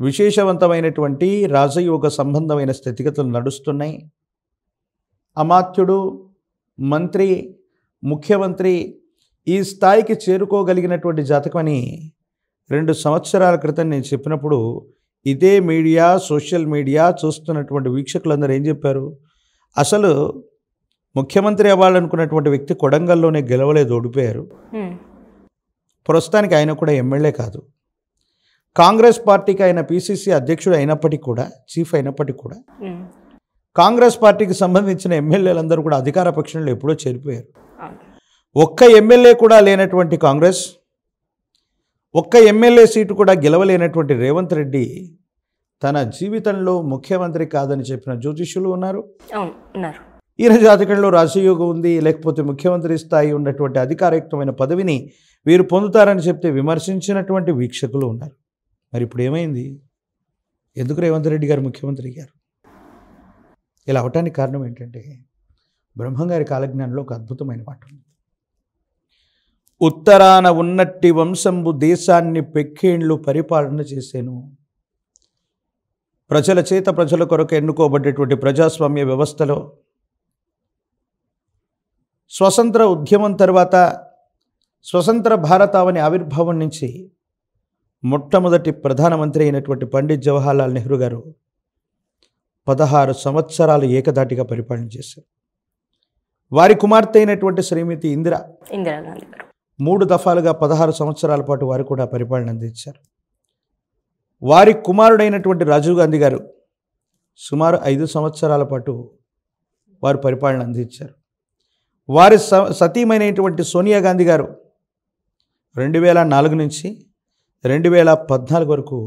విశేషవంతమైనటువంటి రాజయోగ సంబంధమైన స్థితిగతులు నడుస్తున్నాయి. అమాత్యుడు, మంత్రి, ముఖ్యమంత్రి ఈ స్థాయికి చేరుకోగలిగినటువంటి జాతకమని 2 సంవత్సరాల క్రితం నేను చెప్పినప్పుడు ఇదే మీడియా, సోషల్ మీడియా చూస్తున్నటువంటి వీక్షకులందరూ ఏం చెప్పారు? అసలు ముఖ్యమంత్రి అవ్వాలనుకున్నటువంటి వ్యక్తి కొడంగల్లోనే గెలవలేదు, ఓడిపోయారు. ప్రస్తుతానికి ఆయన కూడా ఎమ్మెల్యే కాదు. కాంగ్రెస్ పార్టీకి ఆయన పిసిసి అధ్యక్షుడు అయినప్పటికీ కూడా, చీఫ్ అయినప్పటికీ కూడా, కాంగ్రెస్ పార్టీకి సంబంధించిన ఎమ్మెల్యేలందరూ కూడా అధికార పక్షంలో ఎప్పుడో చేరిపోయారు. ఒక్క ఎమ్మెల్యే కూడా లేనటువంటి కాంగ్రెస్, ఒక్క ఎమ్మెల్యే సీటు కూడా గెలవలేనటువంటి రేవంత్ రెడ్డి తన జీవితంలో ముఖ్యమంత్రి కాదని చెప్పిన జ్యోతిష్యులు ఉన్నారు. ఈయన జాతకంలో రాజయోగం ఉంది, లేకపోతే ముఖ్యమంత్రి స్థాయి ఉన్నటువంటి అధికారయుక్తమైన పదవిని వీరు పొందుతారని చెప్తే విమర్శించినటువంటి వీక్షకులు ఉన్నారు. మరి ఇప్పుడు ఏమైంది? ఎందుకు రేవంత్ రెడ్డి గారు ముఖ్యమంత్రి అయ్యారు? ఇలా అవటానికి కారణం ఏంటంటే బ్రహ్మంగారి కాలజ్ఞానంలో ఒక అద్భుతమైన మాట ఉంది. ఉత్తరాన ఉన్నట్టి వంశంబు దేశాన్ని పెక్కేండ్లు పరిపాలన చేశాను. ప్రజల చేత ప్రజల కొరకు ఎన్నుకోబడ్డటువంటి ప్రజాస్వామ్య వ్యవస్థలో స్వతంత్ర ఉద్యమం తర్వాత స్వతంత్ర భారతావని ఆవిర్భావం నుంచి మొట్టమొదటి ప్రధానమంత్రి అయినటువంటి పండిత్ జవహర్లాల్ నెహ్రూ గారు 16 సంవత్సరాలు ఏకదాటిగా పరిపాలన చేశారు. వారి కుమార్తె అయినటువంటి శ్రీమతి ఇందిరాగాంధీ గారు 3 దఫాలుగా 16 సంవత్సరాల పాటు వారు కూడా పరిపాలన అందించారు. వారి కుమారుడైనటువంటి రాజీవ్ గాంధీ గారు సుమారు 5 సంవత్సరాల పాటు వారు పరిపాలన అందించారు. వారి సతీమైనటువంటి సోనియా గాంధీ గారు 2004 నుంచి 2014 వరకు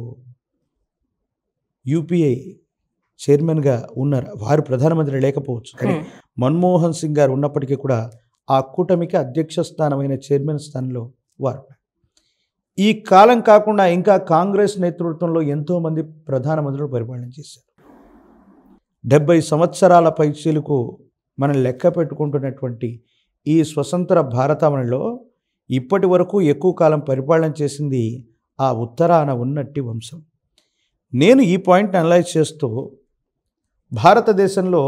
యూపీఐ చైర్మన్గా ఉన్నారు. వారు ప్రధానమంత్రి లేకపోవచ్చు, కానీ మన్మోహన్ సింగ్ గారు ఉన్నప్పటికీ కూడా ఆ కూటమికి అధ్యక్ష స్థానమైన చైర్మన్ స్థానంలో వారు. ఈ కాలం కాకుండా ఇంకా కాంగ్రెస్ నేతృత్వంలో ఎంతోమంది ప్రధానమంత్రులు పరిపాలన చేశారు. 70 సంవత్సరాల పైచీలకు మనం లెక్క పెట్టుకుంటున్నటువంటి ఈ స్వతంత్ర భారతావనిలో ఇప్పటి వరకు ఎక్కువ కాలం పరిపాలన చేసింది ఆ ఉత్తరాన ఉన్నట్టి వంశం. నేను ఈ పాయింట్ అనలైజ్ చేస్తూ భారతదేశంలో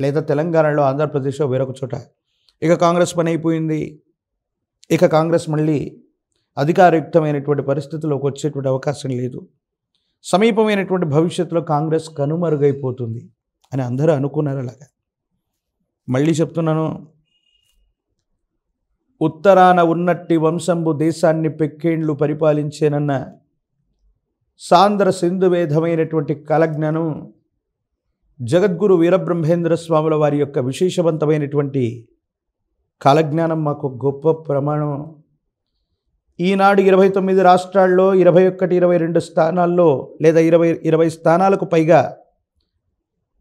లేదా తెలంగాణలో, ఆంధ్రప్రదేశ్లో వేరొక చోట ఇక కాంగ్రెస్ పని అయిపోయింది, ఇక కాంగ్రెస్ మళ్ళీ అధికారయుక్తమైనటువంటి పరిస్థితుల్లోకి వచ్చేటువంటి అవకాశం లేదు, సమీపమైనటువంటి భవిష్యత్తులో కాంగ్రెస్ కనుమరుగైపోతుంది అని అందరూ అనుకున్నారు. అలాగా మళ్ళీ చెప్తున్నాను, ఉత్తరాన ఉన్నట్టి వంశంబు దేశాన్ని పెక్కేండ్లు పరిపాలించేనన్న సాంద్ర సింధువేధమైనటువంటి కాలజ్ఞానం జగద్గురు వీరబ్రహ్మేంద్ర స్వాముల వారి యొక్క విశేషవంతమైనటువంటి కాలజ్ఞానం మాకు గొప్ప ప్రమాణం. ఈనాడు 29 రాష్ట్రాల్లో 21, 22 స్థానాల్లో లేదా 20 స్థానాలకు పైగా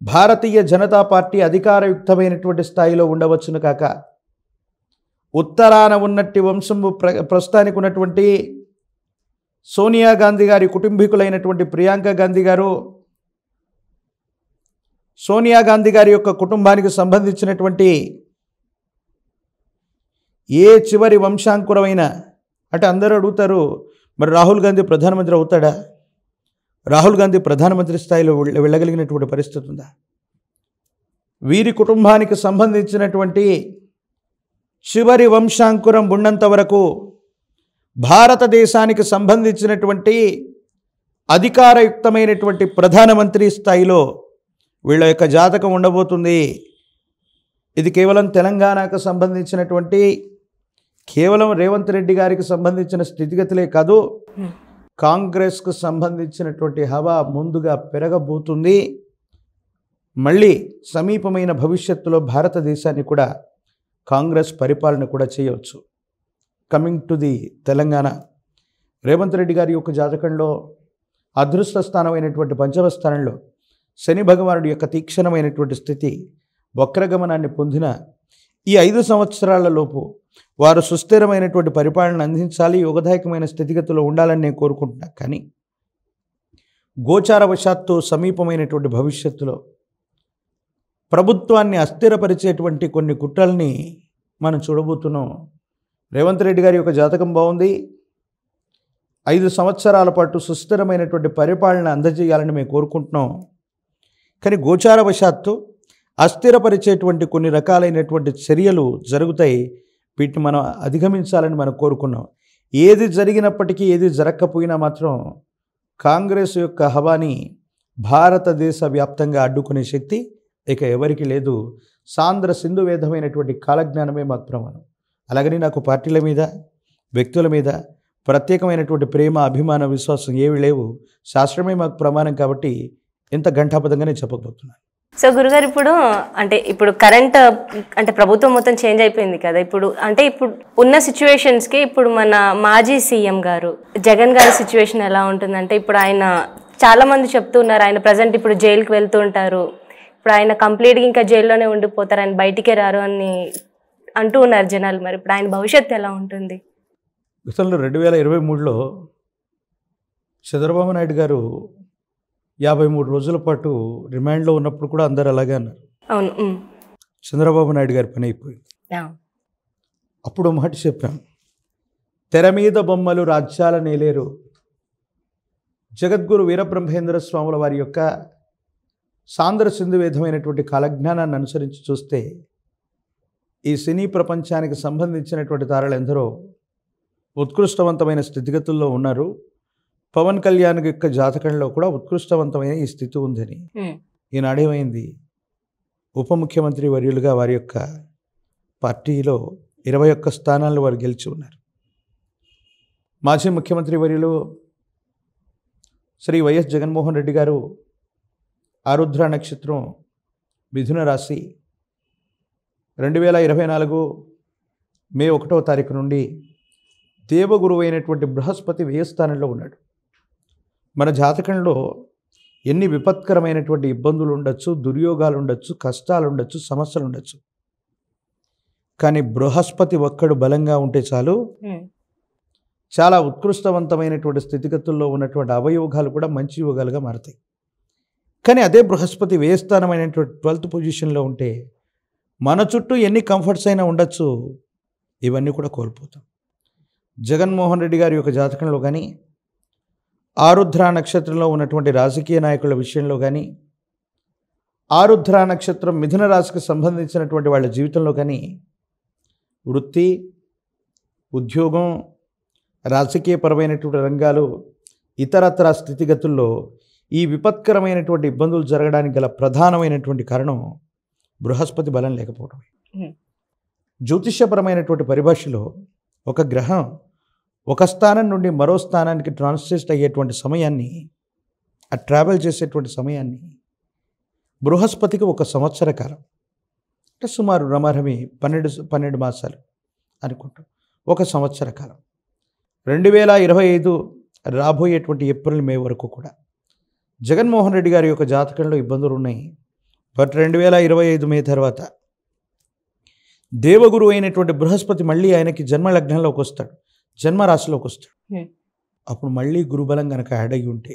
భారతీయ జనతా పార్టీ అధికారయుక్తమైనటువంటి స్థాయిలో ఉండవచ్చును కాక, ఉత్తరాన ఉన్నట్టి వంశము ప్రస్తుతానికి ఉన్నటువంటి సోనియా గాంధీ గారి కుటుంబీకులైనటువంటి ప్రియాంక గాంధీ గారు, సోనియా గాంధీ గారి యొక్క కుటుంబానికి సంబంధించినటువంటి ఏ చివరి వంశాంకురమైన, అంటే అందరూ అడుగుతారు మరి రాహుల్ గాంధీ ప్రధానమంత్రి అవుతాడా? రాహుల్ గాంధీ ప్రధానమంత్రి స్థాయిలో వెళ్ళగలిగినటువంటి పరిస్థితి ఉందా? వీరి కుటుంబానికి సంబంధించినటువంటి చివరి వంశాంకురం ఉన్నంత వరకు భారతదేశానికి సంబంధించినటువంటి అధికారయుక్తమైనటువంటి ప్రధానమంత్రి స్థాయిలో వీళ్ళ యొక్క జాతకం ఉండబోతుంది. ఇది కేవలం తెలంగాణకు సంబంధించినటువంటి, కేవలం రేవంత్ రెడ్డి గారికి సంబంధించిన స్థితిగతులే కాదు, కాంగ్రెస్కు సంబంధించినటువంటి హవా ముందుగా పెరగబోతుంది. మళ్ళీ సమీపమైన భవిష్యత్తులో భారతదేశాన్ని కూడా కాంగ్రెస్ పరిపాలన కూడా చేయవచ్చు. Coming to the Telangana, Revanth Reddy గారి యొక్క జాతకంలో అదృష్ట స్థానమైనటువంటి 5వ స్థానంలో శని భగవానుడి యొక్క తీక్షణమైనటువంటి స్థితి వక్రగమనాన్ని పొందిన ఈ 5 సంవత్సరాల లోపు వారు సుస్థిరమైనటువంటి పరిపాలన అందించాలి, యోగదాయకమైన స్థితిగతిలో ఉండాలని నేను కోరుకుంటున్నా. కానీ గోచారవశాత్తు సమీపమైనటువంటి భవిష్యత్తులో ప్రభుత్వాన్ని అస్థిరపరిచేటువంటి కొన్ని కుట్రల్ని మనం చూడబోతున్నాం. రేవంత్ రెడ్డి గారి యొక్క జాతకం బాగుంది, 5 సంవత్సరాల పాటు సుస్థిరమైనటువంటి పరిపాలన అందజేయాలని మేము కోరుకుంటున్నాం. కానీ గోచారవశాత్తు అస్థిరపరిచేటువంటి కొన్ని రకాలైనటువంటి చర్యలు జరుగుతాయి. వీటిని మనం అధిగమించాలని మనం కోరుకున్నాం. ఏది జరిగినప్పటికీ, ఏది జరగకపోయినా మాత్రం కాంగ్రెస్ యొక్క హవాని భారతదేశ వ్యాప్తంగా అడ్డుకునే శక్తి ఇక ఎవరికి లేదు. సాంద్ర సింధువేధమైనటువంటి కాలజ్ఞానమే మాకు ప్రమాణం. అలాగని నాకు పార్టీల మీద, వ్యక్తుల మీద ప్రత్యేకమైనటువంటి ప్రేమ, అభిమాన, విశ్వాసం ఏవి లేవు. శాస్త్రమే మాకు ప్రమాణం. కాబట్టి ఎంత ఘంటాపదంగా నేను చెప్పకపోతున్నాను. సో గురుగారు, ఇప్పుడు కరెంట్ అంటే ప్రభుత్వం మొత్తం చేంజ్ అయిపోయింది కదా. ఇప్పుడు ఉన్న సిచ్యువేషన్స్కి ఇప్పుడు మన మాజీ సీఎం గారు జగన్ గారి సిచ్యువేషన్ ఎలా ఉంటుందంటే, ఇప్పుడు ఆయన చాలా మంది చెప్తూ ఉన్నారు, ఆయన ప్రజెంట్ ఇప్పుడు జైలుకి వెళ్తూ ఉంటారు. ఇప్పుడు ఆయన కంప్లీట్గా ఇంకా జైల్లోనే ఉండిపోతారు, ఆయన బయటికే రారు అని అంటూ ఉన్నారు జనాలు. మరి ఇప్పుడు ఆయన భవిష్యత్తు ఎలా ఉంటుంది? గతంలో 2023లో చంద్రబాబు నాయుడు గారు 53 రోజుల పాటు రిమాండ్లో ఉన్నప్పుడు కూడా అందరు అలాగే అన్నారు. అవును. చంద్రబాబు నాయుడు గారి పని అయిపోయింది. అప్పుడు మాట చెప్పాం, తెర మీద బొమ్మలు రాజ్యాల నేలేరు. జగద్గురు వీరబ్రహ్మేంద్ర స్వాముల వారి యొక్క సాంద్ర సింధువేదమైనటువంటి కాలజ్ఞానాన్ని అనుసరించి చూస్తే ఈ సినీ ప్రపంచానికి సంబంధించినటువంటి తారలందరూ ఉత్కృష్టవంతమైన స్థితిగతుల్లో ఉన్నారు. పవన్ కళ్యాణ్ యొక్క జాతకంలో కూడా ఉత్కృష్టవంతమైన ఈ స్థితి ఉందని ఈనాడేమైంది, ఉప ముఖ్యమంత్రి వర్యులుగా వారి యొక్క పార్టీలో 21 స్థానాలను వారు గెలిచి ఉన్నారు. మాజీ ముఖ్యమంత్రి వర్యులు శ్రీ వైఎస్ జగన్మోహన్ రెడ్డి గారు ఆరుద్ర నక్షత్రం మిథున రాశి 2024 మే 1వ తారీఖు నుండి దేవగురువు అయినటువంటి బృహస్పతి వ్యయ స్థానంలో ఉన్నాడు. మన జాతకంలో ఎన్ని విపత్కరమైనటువంటి ఇబ్బందులు ఉండొచ్చు, దుర్యోగాలు ఉండొచ్చు, కష్టాలు ఉండొచ్చు, సమస్యలు ఉండొచ్చు, కానీ బృహస్పతి ఒక్కడు బలంగా ఉంటే చాలు చాలా ఉత్కృష్టవంతమైనటువంటి స్థితిగతుల్లో ఉన్నటువంటి అవయోగాలు కూడా మంచి యోగాలుగా మారతాయి. కానీ అదే బృహస్పతి వ్యయస్థానమైనటువంటి 12th పొజిషన్లో ఉంటే మన చుట్టూ ఎన్ని కంఫర్ట్స్ అయినా ఉండొచ్చు, ఇవన్నీ కూడా కోల్పోతాం. జగన్మోహన్ రెడ్డి గారి యొక్క జాతకంలో కానీ, ఆరుద్ర నక్షత్రంలో ఉన్నటువంటి రాజకీయ నాయకుల విషయంలో కానీ, ఆరుద్ర నక్షత్రం మిథున రాశికి సంబంధించినటువంటి వాళ్ళ జీవితంలో కానీ వృత్తి, ఉద్యోగం, రాజకీయపరమైనటువంటి రంగాలు, ఇతరత్ర స్థితిగతుల్లో ఈ విపత్కరమైనటువంటి ఇబ్బందులు జరగడానికి గల ప్రధానమైనటువంటి కారణం బృహస్పతి బలం లేకపోవడమే. జ్యోతిష్యపరమైనటువంటి పరిభాషలో ఒక గ్రహం ఒక స్థానం నుండి మరో స్థానానికి ట్రాన్స్లేట్ అయ్యేటువంటి సమయాన్ని, ఆ ట్రావెల్ చేసేటువంటి సమయాన్ని బృహస్పతికి 1 సంవత్సర కాలం, అంటే సుమారు రమారమి 12 మాసాలు అనుకుంటాం, 1 సంవత్సర కాలం. 2025 రాబోయేటువంటి ఏప్రిల్ మే వరకు కూడా జగన్మోహన్ రెడ్డి గారి యొక్క జాతకంలో ఇబ్బందులు ఉన్నాయి. బట్ 2025 మే తర్వాత దేవగురు అయినటువంటి బృహస్పతి మళ్ళీ ఆయనకి జన్మ లగ్నంలోకి వస్తాడు, జన్మరాశిలోకి వస్తాడు. అప్పుడు మళ్ళీ గురుబలం కనుక యాడ్ అయ్యి ఉంటే,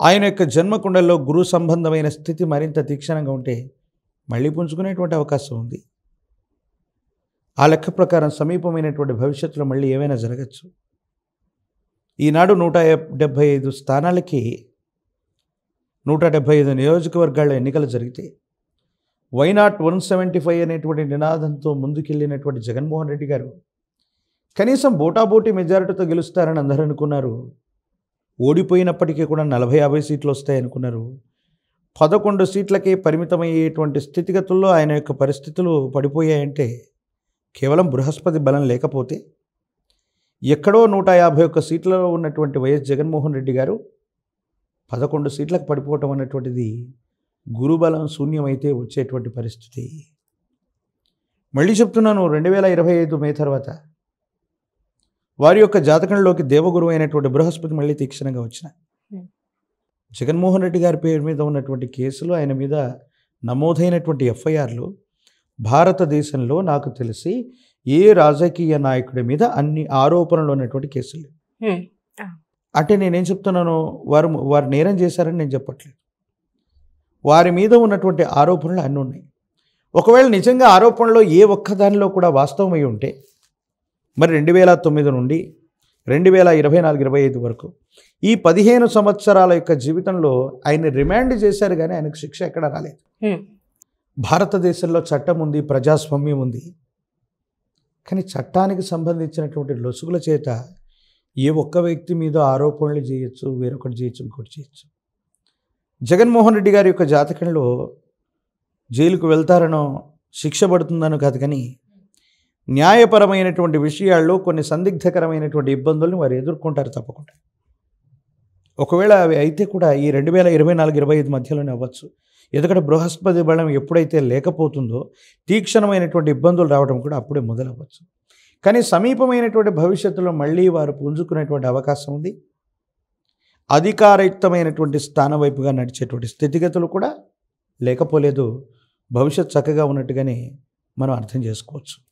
ఆయన యొక్క జన్మకుండల్లో గురు సంబంధమైన స్థితి మరింత తీక్షణంగా ఉంటే మళ్ళీ పుంజుకునేటువంటి అవకాశం ఉంది. ఆ లెక్క ప్రకారం సమీపమైనటువంటి భవిష్యత్తులో మళ్ళీ ఏమైనా జరగచ్చు. ఈనాడు 175 స్థానాలకి 175 నియోజకవర్గాల ఎన్నికలు జరిగితే వైనాట్ 175 అనేటువంటి నినాదంతో ముందుకెళ్ళినటువంటి జగన్మోహన్ రెడ్డి గారు కనీసం బోటాబోటీ మెజారిటీతో గెలుస్తారని అందరూ అనుకున్నారు. ఓడిపోయినప్పటికీ కూడా 40-50 సీట్లు వస్తాయనుకున్నారు. 11 సీట్లకే పరిమితమయ్యేటువంటి స్థితిగతుల్లో ఆయన యొక్క పరిస్థితులు పడిపోయాయంటే కేవలం బృహస్పతి బలం లేకపోతే, ఎక్కడో 151 సీట్లలో ఉన్నటువంటి వైఎస్ జగన్మోహన్ రెడ్డి గారు 11 సీట్లకు పడిపోవటం అన్నటువంటిది గురుబలం శూన్యమైతే వచ్చేటువంటి పరిస్థితి. మళ్ళీ చెప్తున్నాను, 2025 మే తర్వాత వారి యొక్క జాతకంలోకి దేవగురువు అయినటువంటి బృహస్పతి మళ్ళీ తీక్షణంగా వచ్చిన జగన్మోహన్ రెడ్డి గారి పేరు మీద ఉన్నటువంటి కేసులు, ఆయన మీద నమోదైనటువంటి ఎఫ్ఐఆర్లు భారతదేశంలో నాకు తెలిసి ఏ రాజకీయ నాయకుడి మీద అన్ని ఆరోపణలు ఉన్నటువంటి కేసులు. అంటే నేనేం చెప్తున్నాను, వారు నేరం చేశారని నేను చెప్పట్లేదు. వారి మీద ఉన్నటువంటి ఆరోపణలు అన్నీ ఉన్నాయి. ఒకవేళ నిజంగా ఆరోపణలో ఏ ఒక్కదానిలో కూడా వాస్తవమై ఉంటే మరి 2009 నుండి 2024-25 వరకు ఈ 15 సంవత్సరాల యొక్క జీవితంలో ఆయన రిమాండ్ చేశారు, కానీ ఆయనకు శిక్ష ఎక్కడ రాలేదు. భారతదేశంలో చట్టం ఉంది, ప్రజాస్వామ్యం ఉంది, కానీ చట్టానికి సంబంధించినటువంటి లొసుగుల చేత ఏ ఒక్క వ్యక్తి మీద ఆరోపణలు చేయొచ్చు, వేరొకటి చేయొచ్చు, ఇంకోటి చేయొచ్చు. జగన్మోహన్ రెడ్డి గారి యొక్క జాతకంలో జైలుకు వెళ్తారనో శిక్ష పడుతుందనో కాదు, కానీ న్యాయపరమైనటువంటి విషయాల్లో కొన్ని సందిగ్ధకరమైనటువంటి ఇబ్బందులను వారు ఎదుర్కొంటారు తప్పకుండా. ఒకవేళ అవి అయితే కూడా ఈ 2024-25 మధ్యలోనే అవ్వచ్చు. ఎందుకంటే బృహస్పతి బలం ఎప్పుడైతే లేకపోతుందో తీక్షణమైనటువంటి ఇబ్బందులు రావడం కూడా అప్పుడే మొదలవ్వచ్చు. కానీ సమీపమైనటువంటి భవిష్యత్తులో మళ్ళీ వారు పుంజుకునేటువంటి అవకాశం ఉంది. అధికారయుక్తమైనటువంటి స్థానం వైపుగా నడిచేటువంటి స్థితిగతులు కూడా లేకపోలేదు భవిష్యత్ చక్కగా ఉన్నట్టుగానే మనం అర్థం చేసుకోవచ్చు.